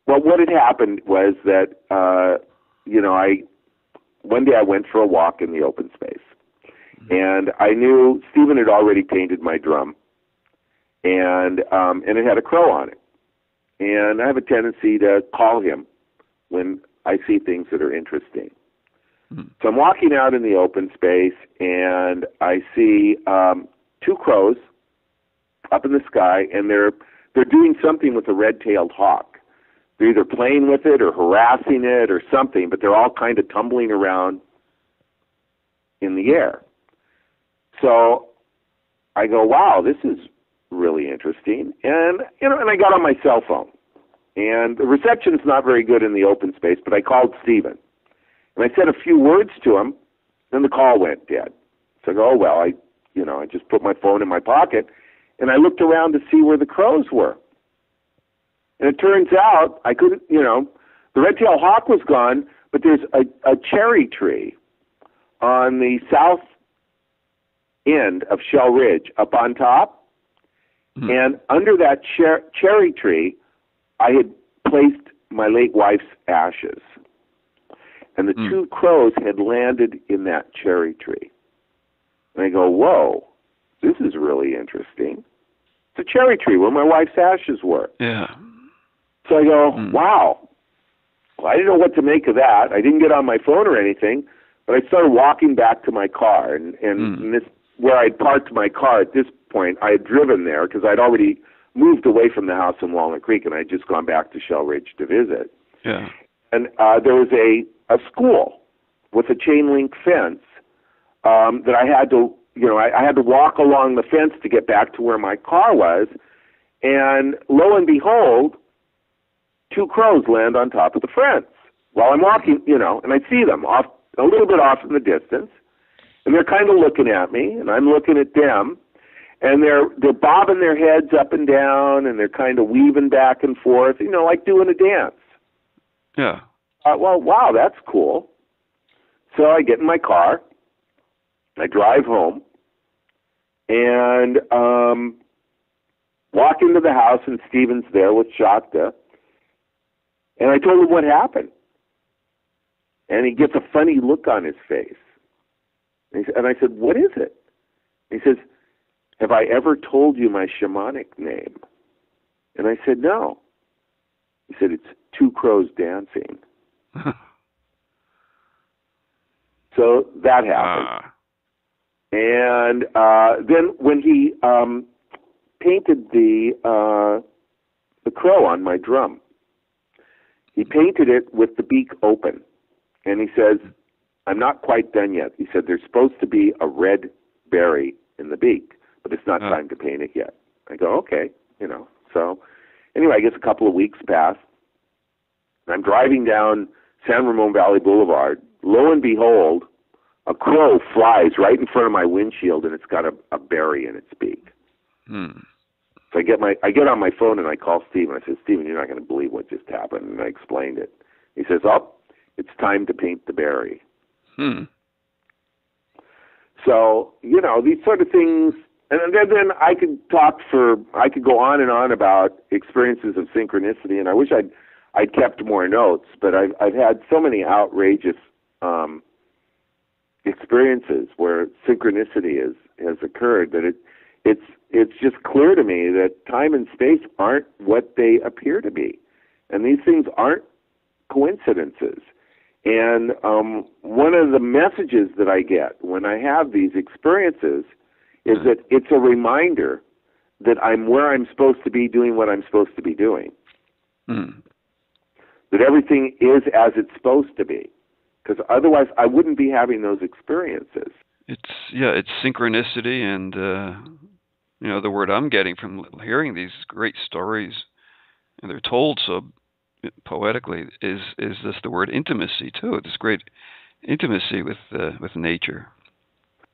A: what had happened was that, one day I went for a walk in the open space, and I knew Steven had already painted my drum, and it had a crow on it. And I have a tendency to call him when I see things that are interesting. So I'm walking out in the open space, and I see two crows up in the sky, and they're doing something with a red-tailed hawk. They're either playing with it or harassing it or something, but they're all kind of tumbling around in the air. So I go, wow, this is really interesting. And, and I got on my cell phone. And the reception's not very good in the open space, but I called Steven. And I said a few words to him, then the call went dead. So I go, oh, well, I just put my phone in my pocket, and I looked around to see where the crows were. And it turns out I couldn't, the red-tailed hawk was gone, but there's a cherry tree on the south end of Shell Ridge up on top. And under that cherry tree, I had placed my late wife's ashes. And the two crows had landed in that cherry tree. And I go, whoa, this is really interesting. It's a cherry tree where my wife's ashes were.
B: Yeah.
A: So I go, wow. Well, I didn't know what to make of that. I didn't get on my phone or anything, but I started walking back to my car. And this, where I'd parked my car at this point, I had driven there because I'd already moved away from the house in Walnut Creek, and I'd just gone back to Shell Ridge to visit.
B: Yeah.
A: And there was a school with a chain link fence that I had to, I had to walk along the fence to get back to where my car was. And lo and behold, 2 crows land on top of the fence while I'm walking, and I see them off a little bit off in the distance, and they're kind of looking at me, and I'm looking at them, and they're bobbing their heads up and down, and they're kind of weaving back and forth, like doing a dance.
B: Yeah.
A: Well, wow, that's cool. So I get in my car, I drive home, and walk into the house, and Steven's there with Shakta. And I told him what happened. And he gets a funny look on his face. And I said, what is it? He says, have I ever told you my shamanic name? And I said, no. He said, it's 2 crows dancing. So that happened. And then when he painted the crow on my drum, he painted it with the beak open. And he says, I'm not quite done yet. He said, there's supposed to be a red berry in the beak, but it's not time to paint it yet. I go, okay, So anyway, I guess a couple of weeks passed. And I'm driving down San Ramon Valley Boulevard. Lo and behold, a crow flies right in front of my windshield, and it's got a berry in its beak. So I get on my phone and I call Steven. I said, Steven, you're not going to believe what just happened. And I explained it. He says, it's time to paint the berry. So, these sort of things, and then I could go on and on about experiences of synchronicity, and I wish I'd kept more notes, but I've had so many outrageous experiences where synchronicity has occurred that it's just clear to me that time and space aren't what they appear to be. And these things aren't coincidences. And one of the messages that I get when I have these experiences is that it's a reminder that I'm where I'm supposed to be doing what I'm supposed to be doing. That everything is as it's supposed to be. Because otherwise I wouldn't be having those experiences.
B: It's synchronicity, and the word I'm getting from hearing these great stories, and they're told so poetically, is this the word intimacy too? This great intimacy with nature.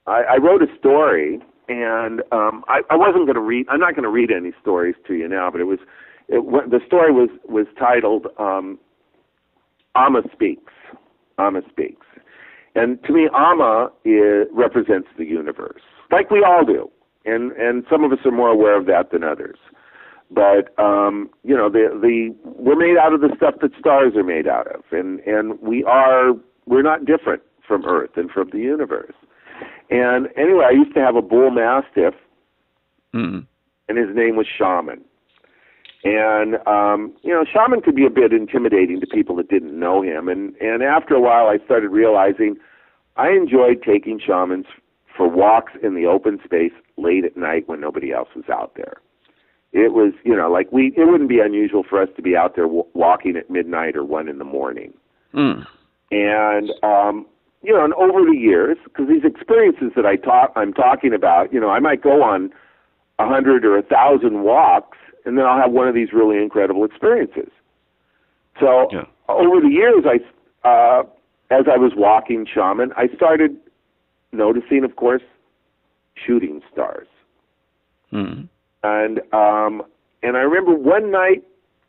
B: I wrote a story, and I wasn't going to read. I'm not going to read any stories to you now, but the story was titled Amma Speaks. Amma Speaks. And to me, Amma represents the universe, like we all do. And some of us are more aware of that than others. But, we're made out of the stuff that stars are made out of. And we're not different from Earth and from the universe. And anyway, I used to have a bull mastiff, and his name was Shaman. And, Shaman could be a bit intimidating to people that didn't know him. And after a while, I started realizing I enjoyed taking shamans for walks in the open space late at night when nobody else was out there. It was, it wouldn't be unusual for us to be out there walking at midnight or 1 a.m. And, and over the years, because these experiences that I'm talking about, I might go on 100 or 1,000 walks, and then I'll have one of these really incredible experiences. So over the years, as I was walking shaman, I started noticing, of course, shooting stars. And I remember one night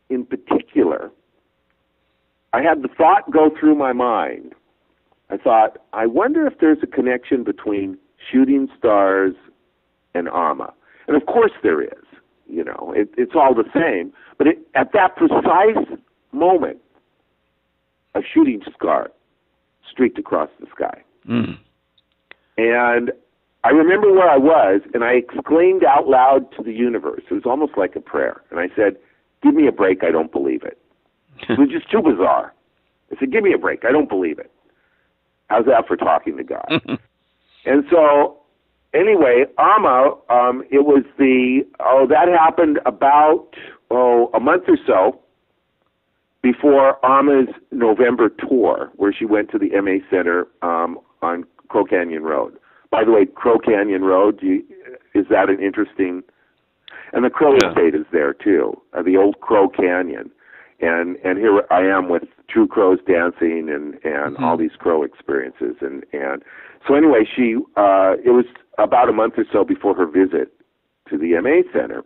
B: in particular, I had the thought go through my mind. I thought, I wonder if there's a connection between shooting stars and Amma. And of course there is. It's all the same. But at that precise moment, a shooting star streaked across the sky. And
A: I remember where I was, and I exclaimed out loud to the universe. It was almost like a prayer. And I said, give me a break, I don't believe it. It was just too bizarre. I said, give me a break, I don't believe it. How's that for talking to God? And so, anyway, Amma, that happened about, a month or so before Amma's November tour, where she went to the MA Center on Crow Canyon Road. By the way, Crow Canyon Road, is that an interesting... And the Crow Estate is there, too, the old Crow Canyon. And here I am with true crows dancing and all these crow experiences. And so anyway, it was about a month or so before her visit to the MA Center.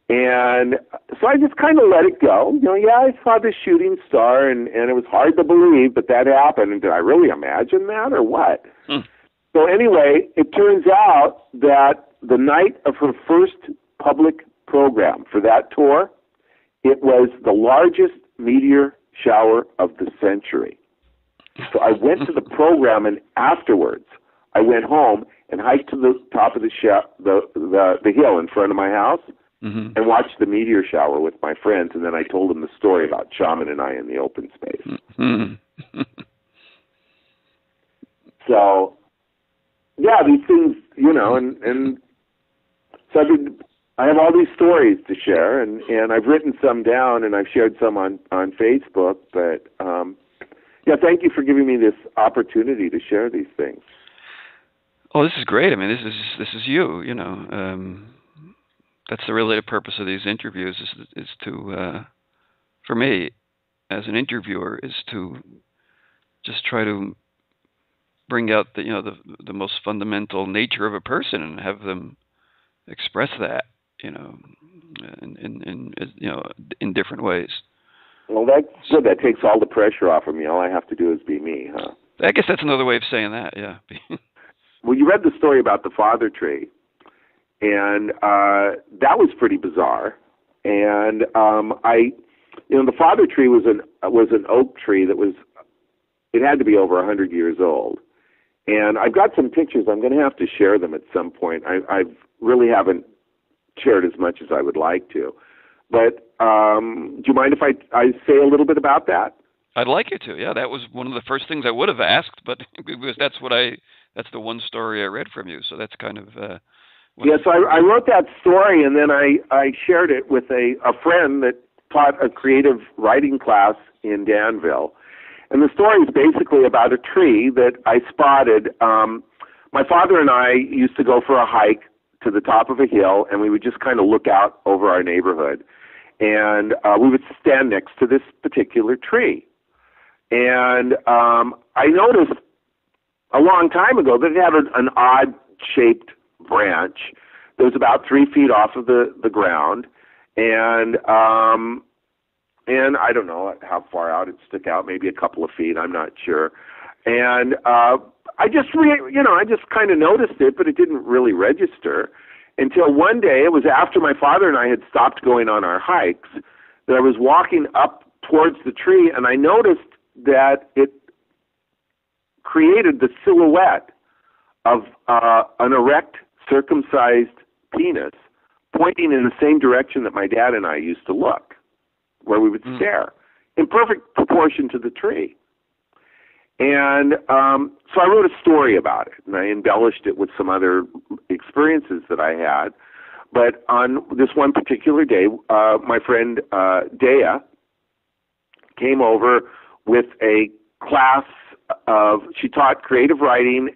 A: And so I just kind of let it go. I saw this shooting star, and it was hard to believe, but that happened. And did I really imagine that, or what? So anyway, it turns out that the night of her first public program for that tour, it was the largest meteor shower of the century. So I went to the program, and afterwards, I went home and hiked to the top of the hill in front of my house and watched the meteor shower with my friends, and then I told them the story about Shaman and I in the open space. So, yeah, these things, and so I have all these stories to share, and I've written some down, and I've shared some on Facebook, but thank you for giving me this opportunity to share these things.
B: Oh, this is great. I mean, this is you, That's really the purpose of these interviews is to, for me, as an interviewer, is to just try to bring out the most fundamental nature of a person and have them express that, in different ways.
A: Well, that's good. That takes all the pressure off of me. All I have to do is be me, huh?
B: I guess that's another way of saying that, yeah.
A: Well, you read the story about the father tree, and that was pretty bizarre. And the father tree was an oak tree it had to be over 100 years old. And I've got some pictures. I'm going to have to share them at some point. I really haven't shared as much as I would like to. But do you mind if I say a little bit about that?
B: I'd like you to. Yeah, that was one of the first things I would have asked, but because that's the one story I read from you. So that's kind of...
A: So I wrote that story, and then I shared it with a friend that taught a creative writing class in Danville. And the story is basically about a tree that I spotted. My father and I used to go for a hike to the top of a hill, and we would just kind of look out over our neighborhood. And we would stand next to this particular tree. And I noticed a long time ago that it had an odd-shaped branch that was about 3 feet off of the ground. And I don't know how far out it stuck out, maybe a couple of feet, I'm not sure. And I just kind of noticed it, but it didn't really register until one day. It was after my father and I had stopped going on our hikes that I was walking up towards the tree, and I noticed that it created the silhouette of an erect, circumcised penis pointing in the same direction that my dad and I used to look, where we would stare, in perfect proportion to the tree. And so I wrote a story about it, and I embellished it with some other experiences that I had. But on this one particular day, my friend Dea came over with a class she taught creative writing,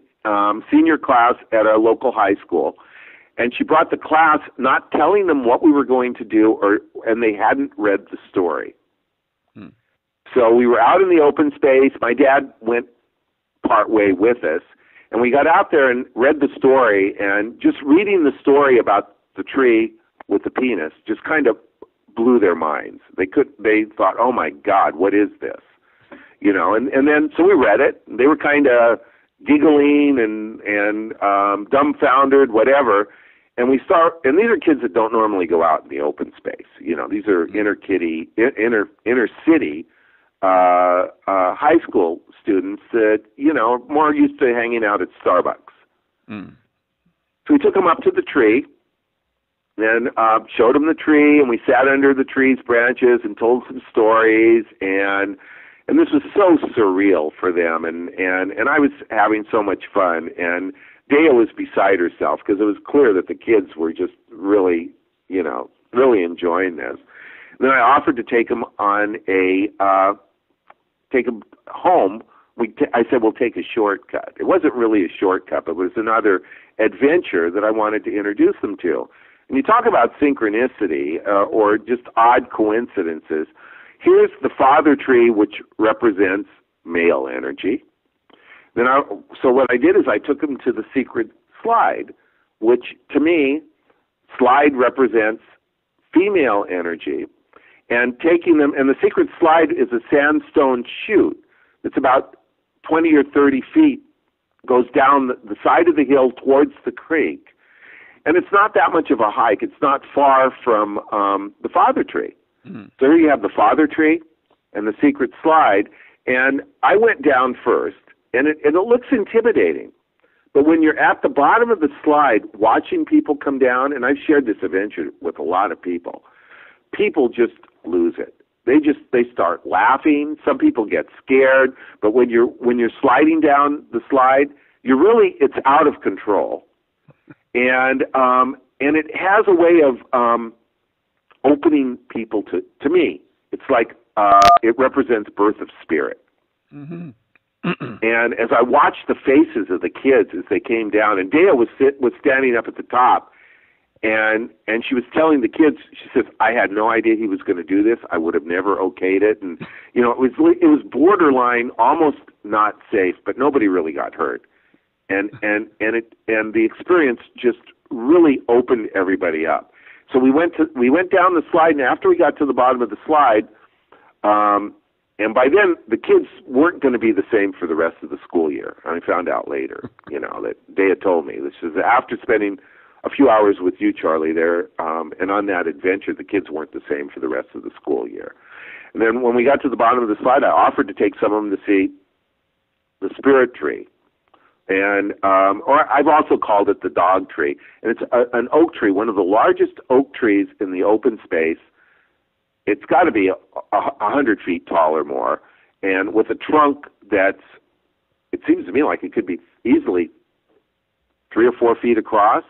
A: senior class at a local high school. And she brought the class not telling them what we were going to do, and they hadn't read the story. So we were out in the open space. My dad went part way with us, and we got out there and read the story, and just reading the story about the tree with the penis just kind of blew their minds. They thought, oh my God, what is this? And then so we read it, and they were kind of giggling and dumbfounded, whatever. And these are kids that don't normally go out in the open space. These are inner city high school students that, are more used to hanging out at Starbucks. So we took them up to the tree and showed them the tree, and we sat under the tree's branches and told some stories, and this was so surreal for them, and I was having so much fun, and Dea was beside herself because it was clear that the kids were just really, really enjoying this. And then I offered to take them on take them home. I said, we'll take a shortcut. It wasn't really a shortcut, but it was another adventure that I wanted to introduce them to. And you talk about synchronicity or just odd coincidences. Here's the father tree, which represents male energy. So what I did is I took them to the secret slide, which to me, slide represents female energy. And taking them, and the secret slide is a sandstone chute. It's about 20 or 30 feet, goes down the side of the hill towards the creek. And it's not that much of a hike. It's not far from the father tree. Mm-hmm. So here you have the father tree and the secret slide. And I went down first, and it looks intimidating. But when you're at the bottom of the slide watching people come down, and I've shared this adventure with a lot of people just lose it. They start laughing. Some people get scared. But when you're sliding down the slide, it's out of control. And it has a way of opening people to me. It's like it represents birth of spirit. Mm-hmm. And as I watched the faces of the kids as they came down, and Dea was standing up at the top, and she was telling the kids, she says, I had no idea he was going to do this. I would have never okayed it. And it was borderline, almost not safe, but nobody really got hurt. And the experience just really opened everybody up. So we went down the slide, and after we got to the bottom of the slide, and by then the kids weren't going to be the same for the rest of the school year. I found out later, that they had told me. This is after spending a few hours with you, Charlie, there, and on that adventure, the kids weren't the same for the rest of the school year. And then when we got to the bottom of the slide, I offered to take some of them to see the spirit tree. And or I've also called it the dog tree. And it's an oak tree, one of the largest oak trees in the open space. It's got to be 100 feet tall or more, and with a trunk it seems to me like it could be easily 3 or 4 feet across.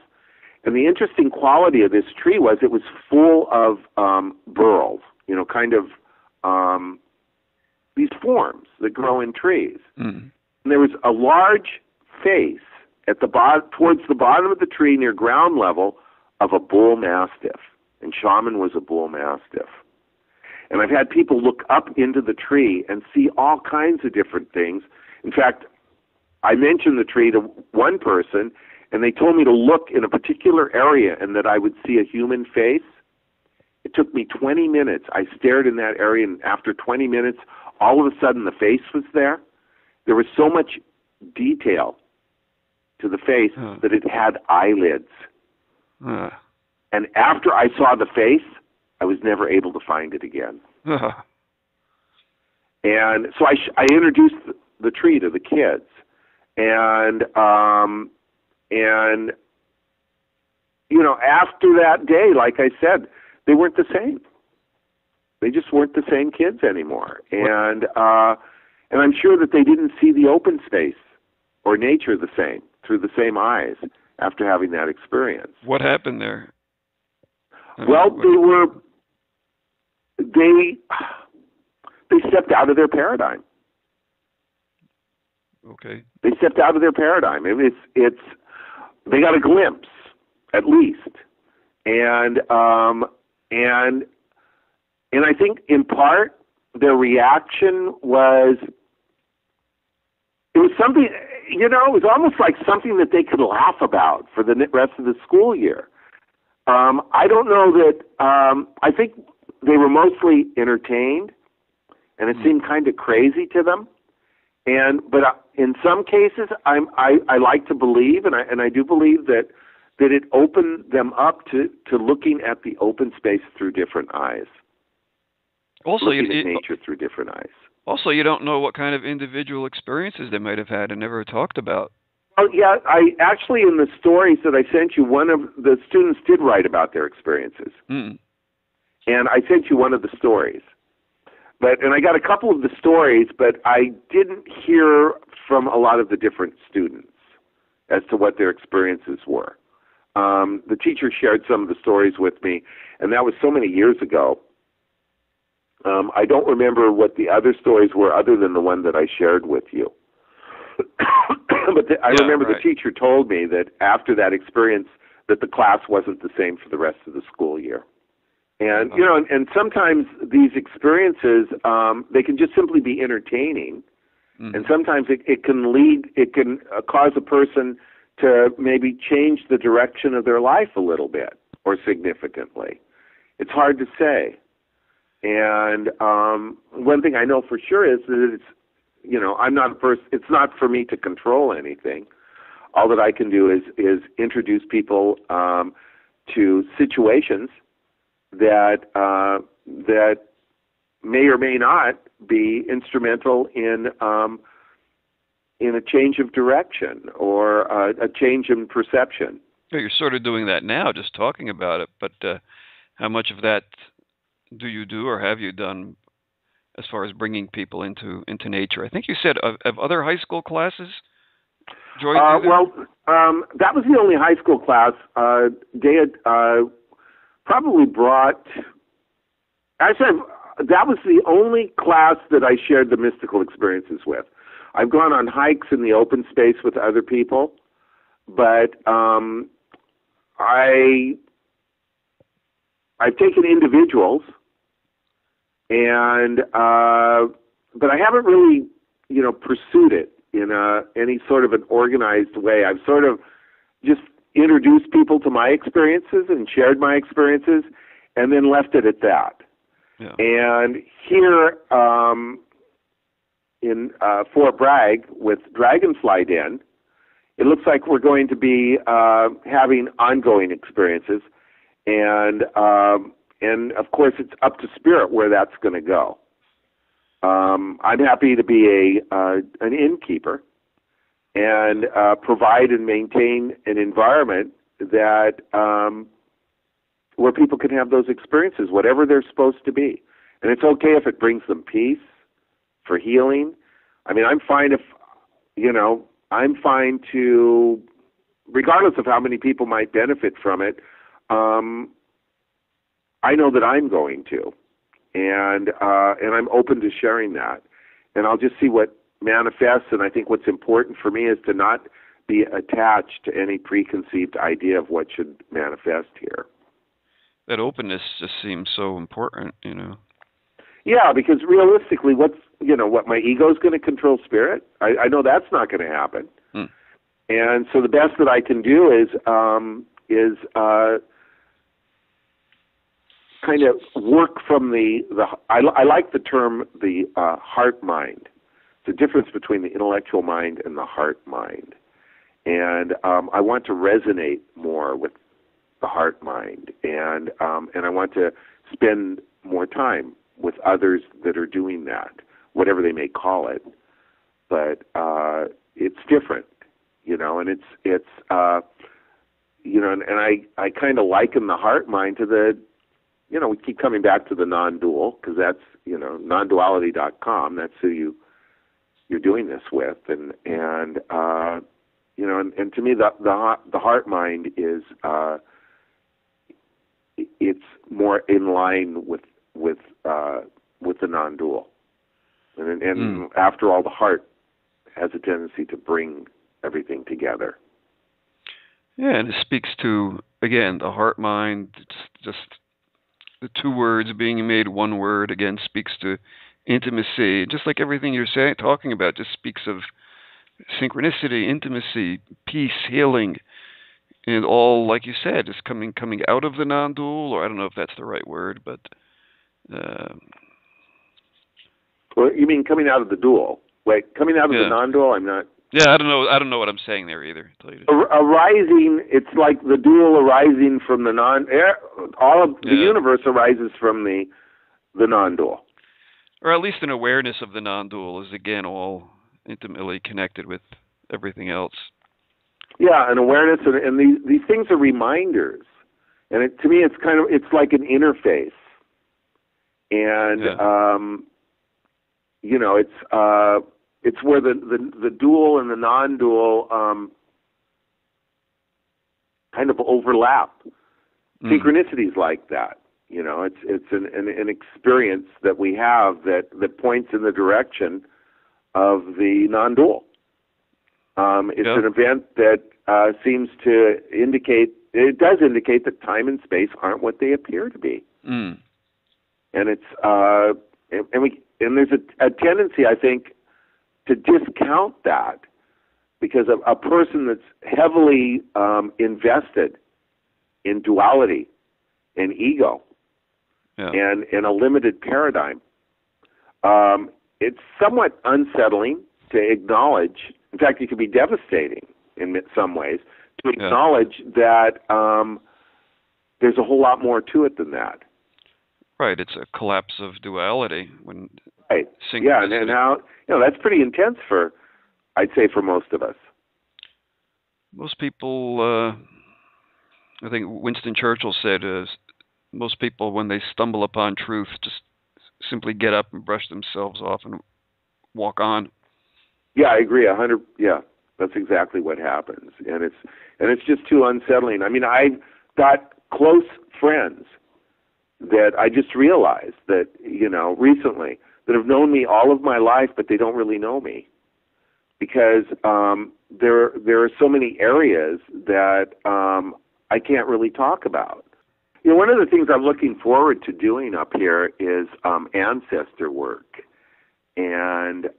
A: And the interesting quality of this tree was it was full of burls, these forms that grow in trees. Mm. And there was a large face at the towards the bottom of the tree near ground level of a bull mastiff, and Shaman was a bull mastiff. And I've had people look up into the tree and see all kinds of different things. In fact, I mentioned the tree to one person, and they told me to look in a particular area and that I would see a human face. It took me 20 minutes. I stared in that area, and after 20 minutes, all of a sudden the face was there. There was so much detail to the face that it had eyelids. And after I saw the face, I was never able to find it again. And so I introduced the tree to the kids, and after that day, like I said, they weren't the same. They just weren't the same kids anymore. And I'm sure that they didn't see the open space or nature the same, through the same eyes, after having that experience.
B: What happened there?
A: Well, they stepped out of their paradigm.
B: Okay.
A: They stepped out of their paradigm. They got a glimpse, at least, and I think in part their reaction was something. It was almost like something that they could laugh about for the rest of the school year. I don't know that. I think they were mostly entertained, and it seemed kind of crazy to them. But in some cases, I like to believe, and I do believe that it opened them up to looking at the open space through different eyes.
B: Also,
A: looking at nature through different eyes.
B: Also, you don't know what kind of individual experiences they might have had and never talked about.
A: Oh, yeah, I actually, in the stories that I sent you, one of the students did write about their experiences.
B: Mm.
A: And I sent you one of the stories. And I got a couple of the stories, but I didn't hear from a lot of the different students as to what their experiences were. The teacher shared some of the stories with me, and that was so many years ago. I don't remember what the other stories were other than the one that I shared with you. I remember the teacher told me that after that experience that the class wasn't the same for the rest of the school year. And, you know, and sometimes these experiences, they can just simply be entertaining. Mm-hmm. And sometimes it can cause a person to maybe change the direction of their life a little bit or significantly. It's hard to say. And one thing I know for sure is that it's, you know, I'm not a person, it's not for me to control anything. All that I can do is introduce people to situations that may or may not be instrumental in a change of direction or a change in perception.
B: You're sort of doing that now, just talking about it. But how much of that do you do or have you done as far as bringing people into nature? I think you said of other high school classes joined you?
A: Well, that was the only high school class. They had probably brought... Actually, that was the only class that I shared the mystical experiences with. I've gone on hikes in the open space with other people, but I've taken individuals, and but I haven't really, you know, pursued it in any sort of an organized way. I've sort of just introduced people to my experiences and shared my experiences, and then left it at that. Yeah. And here in Fort Bragg with Dragonfly Den, it looks like we're going to be having ongoing experiences, and of course it's up to Spirit where that's going to go. I'm happy to be an innkeeper and provide and maintain an environment that where people can have those experiences, whatever they're supposed to be. And it's okay if it brings them peace, for healing. I mean, I'm fine if, you know, I'm fine to, regardless of how many people might benefit from it, I know that I'm going to. And I'm open to sharing that. And I'll just see what manifests, and I think what's important for me is to not be attached to any preconceived idea of what should manifest here.
B: That openness just seems so important, you know.
A: Yeah, because realistically, what my ego is going to control Spirit? I know that's not going to happen. And so the best that I can do is kind of work from the I like the term the heart mind. It's the difference between the intellectual mind and the heart mind. And I want to resonate more with the heart mind, and I want to spend more time with others that are doing that, whatever they may call it. But it's different, you know, and it's you know, and I kind of liken the heart mind to the, you know, we keep coming back to the non-dual because that's, you know, nonduality.com. That's who you're doing this with, and you know, and to me the heart mind is it's more in line with the non-dual, and after all, the heart has a tendency to bring everything together.
B: Yeah, and it speaks to, again, the heart mind. It's just the two words being made one word, again, speaks to intimacy. Just like everything you're talking about just speaks of synchronicity, intimacy, peace, healing, and all, like you said, is coming out of the non-dual, or I don't know if that's the right word, but...
A: Well, you mean coming out of the dual? Wait, coming out of the non-dual? I'm not...
B: Yeah, I don't know what I'm saying there either. To tell you
A: arising, it's like the dual arising from the all of the universe arises from the non-dual.
B: Or at least an awareness of the non-dual is, again, all intimately connected with everything else.
A: Yeah, and awareness, and these things are reminders. And to me, it's like an interface. And it's where the dual and the non-dual kind of overlap. Synchronicities like that. It's an experience that we have that points in the direction of the non-dual. It's an event that seems to indicate that time and space aren't what they appear to be. And it's and there's a tendency, I think, to discount that, because a person that's heavily invested in duality and ego and in a limited paradigm, it's somewhat unsettling to acknowledge. In fact, it can be devastating in some ways to acknowledge that there's a whole lot more to it than that.
B: Right, it's a collapse of duality.
A: Right. Yeah, and now that's pretty intense I'd say for most of us.
B: Most people, I think Winston Churchill said, most people, when they stumble upon truth, just simply get up and brush themselves off and walk on.
A: Yeah, I agree. 100. Yeah, that's exactly what happens, and it's just too unsettling. I mean, I've got close friends that I just realized that recently that have known me all of my life, but they don't really know me, because there are so many areas that I can't really talk about. One of the things I'm looking forward to doing up here is ancestor work, and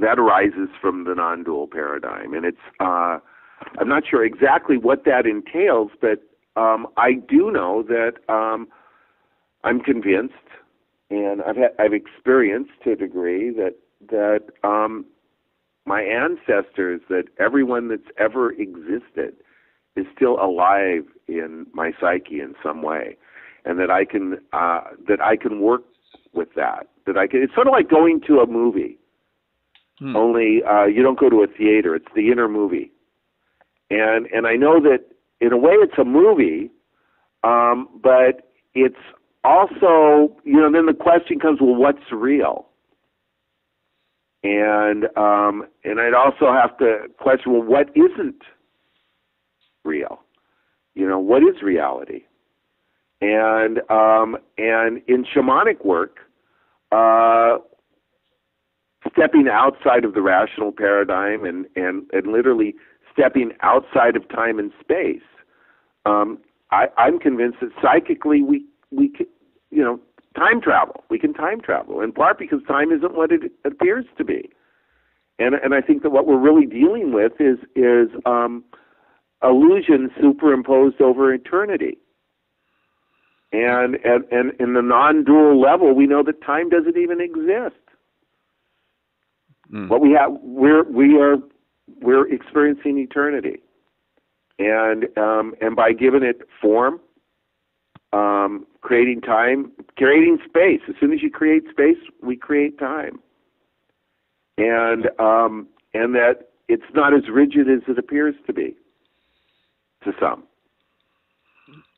A: that arises from the non-dual paradigm, and it's I'm not sure exactly what that entails, but I do know that I'm convinced, and I've experienced to a degree that my ancestors, that everyone that's ever existed, is still alive in my psyche in some way, and that I can work with that. It's sort of like going to a movie, only you don't go to a theater. It's the inner movie, and I know that in a way it's a movie, but it's also then the question comes, well, what's real? And I'd also have to question, well, what isn't real? What is reality? And in shamanic work, stepping outside of the rational paradigm and literally stepping outside of time and space, I'm convinced that psychically we can, time travel. We can time travel, in part because time isn't what it appears to be. And I think that what we're really dealing with is illusion superimposed over eternity. And in the non-dual level, we know that time doesn't even exist. What we have, we're experiencing eternity, and by giving it form, creating time, creating space. As soon as you create space, we create time, and that it's not as rigid as it appears to be to some.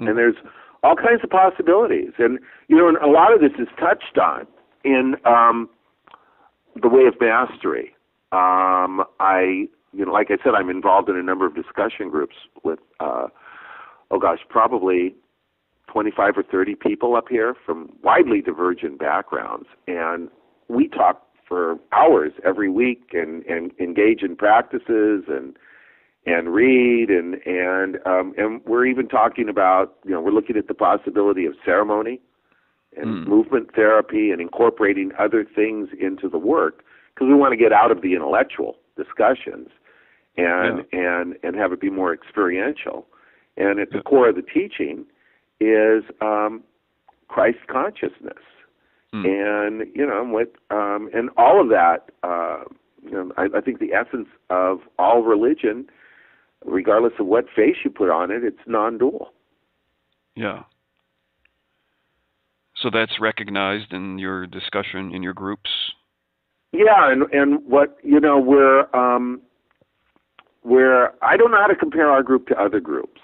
A: And there's all kinds of possibilities, and and a lot of this is touched on in the way of mastery. Like I said, I'm involved in a number of discussion groups with, probably 25 or 30 people up here from widely divergent backgrounds, and we talk for hours every week and engage in practices and read and we're even talking about we're looking at the possibility of ceremony and movement therapy and incorporating other things into the work, because we want to get out of the intellectual discussions and have it be more experiential. And at the core of the teaching is Christ consciousness, and and all of that. I think the essence of all religion, regardless of what face you put on it, it's non-dual.
B: Yeah. So that's recognized in your discussion in your groups.
A: Yeah, and what we're where I don't know how to compare our group to other groups.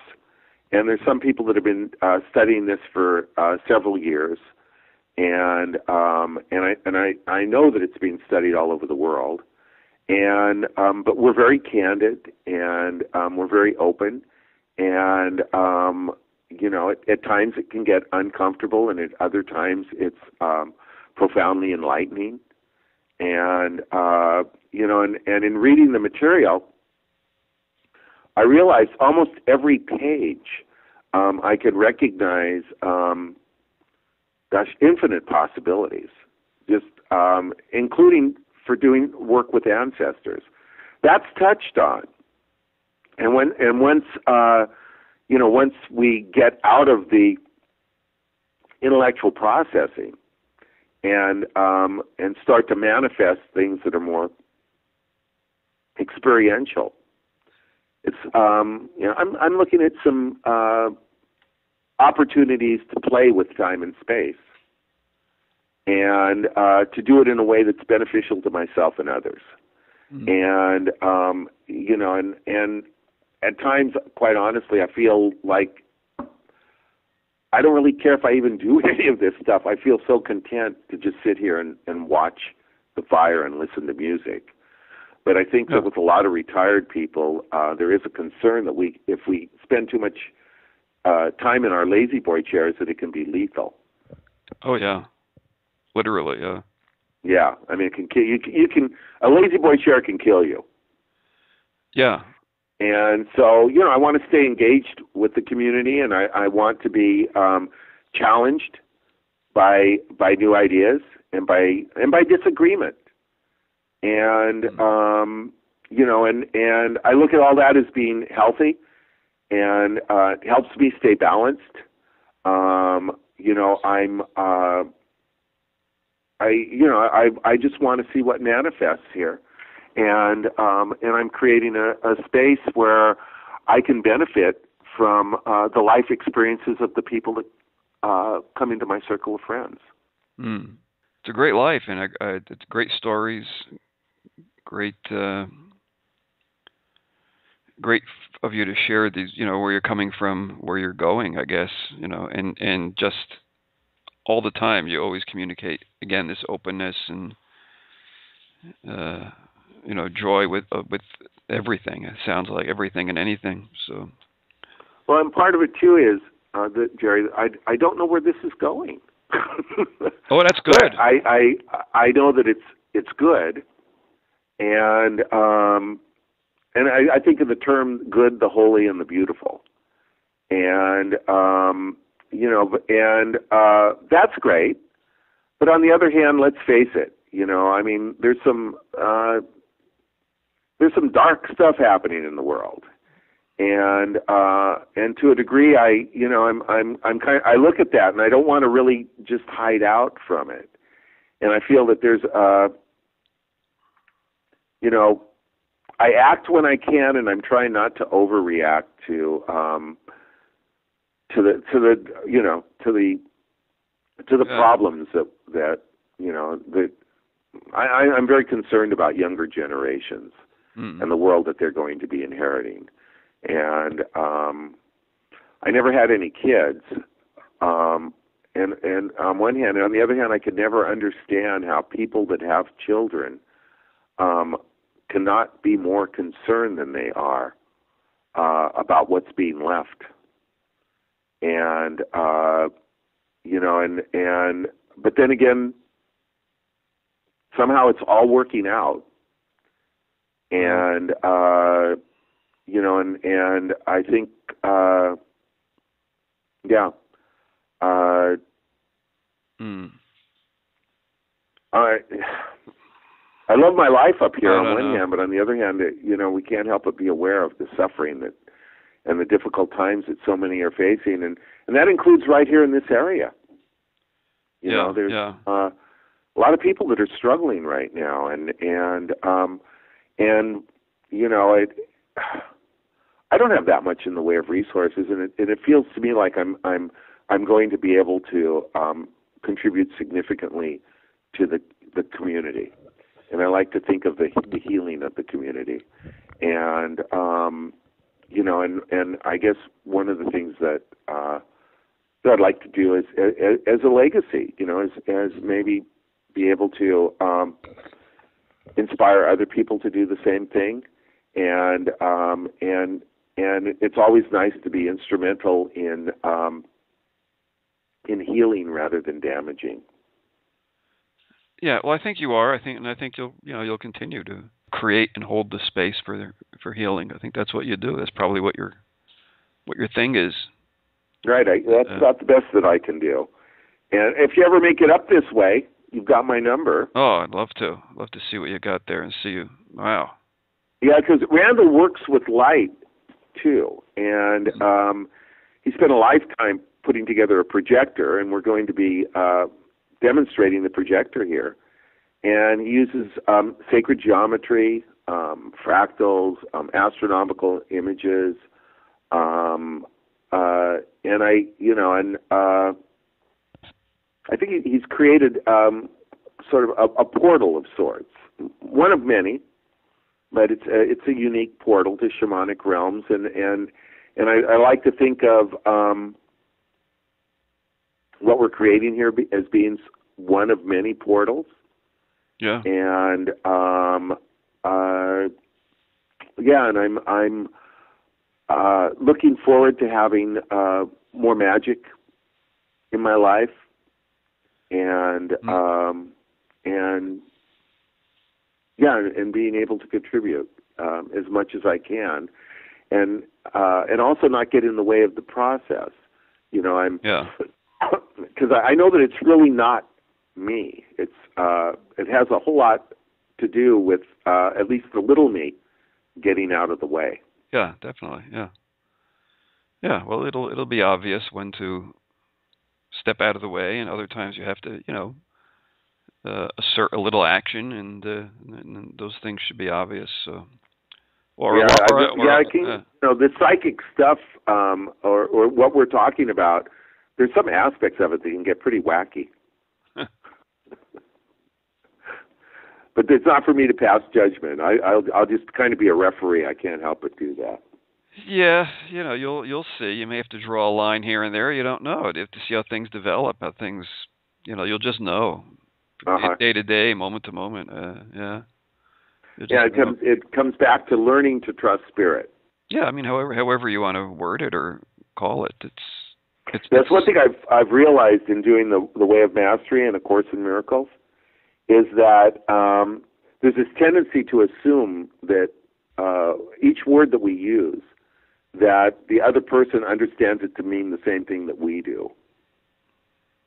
A: And there's some people that have been studying this for several years, and I know that it's being studied all over the world. And but we're very candid, and we're very open, and you know, at times it can get uncomfortable, and at other times it's profoundly enlightening. And you know, and in reading the material, I realized almost every page I could recognize, infinite possibilities, just including for doing work with ancestors. That's touched on, and once you know, once we get out of the intellectual processing and start to manifest things that are more experiential. It's you know, I'm looking at some opportunities to play with time and space, and to do it in a way that's beneficial to myself and others. And you know, and at times, quite honestly, I feel like I don't really care if I even do any of this stuff. I feel so content to just sit here and watch the fire and listen to music. But I think that with a lot of retired people, there is a concern that if we spend too much time in our lazy boy chairs, that it can be lethal.
B: Oh yeah, literally, yeah.
A: Yeah, I mean, it can kill you. You can a lazy boy chair can kill you.
B: Yeah.
A: And so, you know, I want to stay engaged with the community, and I want to be challenged by new ideas and by disagreement. And you know, and I look at all that as being healthy, and it helps me stay balanced. You know, I just want to see what manifests here, and I'm creating a space where I can benefit from the life experiences of the people that come into my circle of friends.
B: It's a great life, and it's great stories, great of you to share these, you know, where you're coming from, where you're going, I guess, you know, and just all the time you always communicate, again, this openness and you know, joy with everything. It sounds like everything and anything. So,
A: well, and part of it too is that, Jerry, I don't know where this is going.
B: Oh, that's good.
A: I know that it's good, and I think of the term good, the holy, and the beautiful, and you know, and that's great. But on the other hand, let's face it. You know, I mean, there's some dark stuff happening in the world, and to a degree, I look at that, and I don't want to really just hide out from it, and I feel that there's you know, I act when I can, and I'm trying not to overreact to the problems that you know, that I'm very concerned about younger generations and the world that they're going to be inheriting. And I never had any kids. And on one hand, and on the other hand, I could never understand how people that have children cannot be more concerned than they are about what's being left. And you know, but then again, somehow it's all working out. And you know, and I think yeah. I love my life up here on one hand, but on the other hand, you know, we can't help but be aware of the suffering and the difficult times that so many are facing, and that includes right here in this area. You know, there's a lot of people that are struggling right now, and you know, I don't have that much in the way of resources, and it feels to me like I'm going to be able to contribute significantly to the community. and I like to think of the healing of the community. And and I guess one of the things that I'd like to do is as a legacy, as maybe be able to inspire other people to do the same thing, and it's always nice to be instrumental in healing rather than damaging.
B: Yeah, well, I think you are. I think you'll continue to create and hold the space for healing. I think that's what you do. That's probably what your thing is.
A: Right. That's about the best that I can do. And if you ever make it up this way, you've got my number.
B: Oh, I'd love to. Love to see what you got there and see you. Wow.
A: Yeah, because Randall works with light too, and he spent a lifetime putting together a projector, and we're going to be demonstrating the projector here. And he uses sacred geometry, fractals, astronomical images, and I think he's created sort of a portal of sorts, one of many, but it's a unique portal to shamanic realms, and I like to think of what we're creating here as being one of many portals.
B: Yeah.
A: And and I'm looking forward to having more magic in my life, and being able to contribute as much as I can, and also not get in the way of the process. Because I know that it's really not me. It has a whole lot to do with at least the little me getting out of the way.
B: Yeah, definitely. Yeah. Yeah. Well, it'll be obvious when to step out of the way, and other times you have to, assert a little action, and those things should be obvious. So. The psychic stuff, or what we're talking about. There's some aspects of it that can get pretty wacky. But it's not for me to pass judgment. I'll just kind of be a referee. I can't help but do that. Yeah, you'll see. You may have to draw a line here and there. You don't know. You have to see how things develop, how things, you'll just know. Day to day, moment to moment. It comes back to learning to trust spirit. Yeah, I mean, however you want to word it or call it, that's one thing I've realized in doing the Way of Mastery and A Course in Miracles, is that there's this tendency to assume that each word that we use, that the other person understands it to mean the same thing that we do.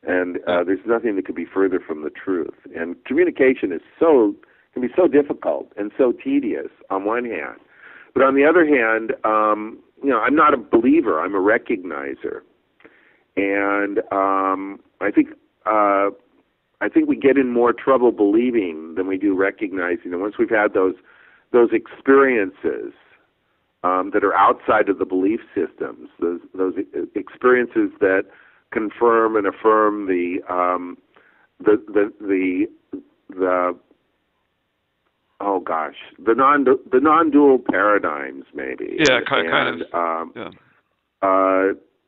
B: And there's nothing that could be further from the truth. And communication can be so difficult and so tedious on one hand. But on the other hand, I'm not a believer, I'm a recognizer. And I think we get in more trouble believing than we do recognizing. And once we've had those experiences that are outside of the belief systems, those experiences that confirm and affirm the non-dual paradigms, maybe. Yeah, kind of.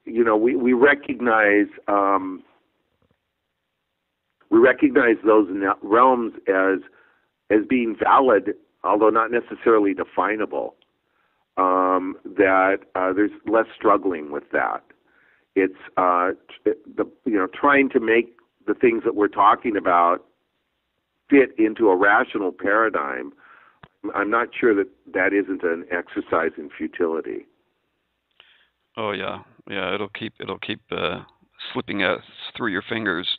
B: We recognize those realms as being valid, although not necessarily definable. That there's less struggling with that. It's trying to make the things that we're talking about fit into a rational paradigm. I'm not sure that isn't an exercise in futility. Oh yeah. It'll keep slipping out through your fingers.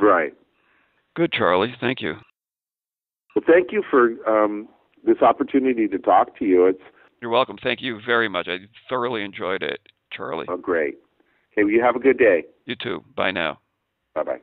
B: Right. Good, Charlie. Thank you. Well, thank you for this opportunity to talk to you. You're welcome. Thank you very much. I thoroughly enjoyed it, Charlie. Oh, great. Hey, well, you have a good day. You too. Bye now. Bye-bye.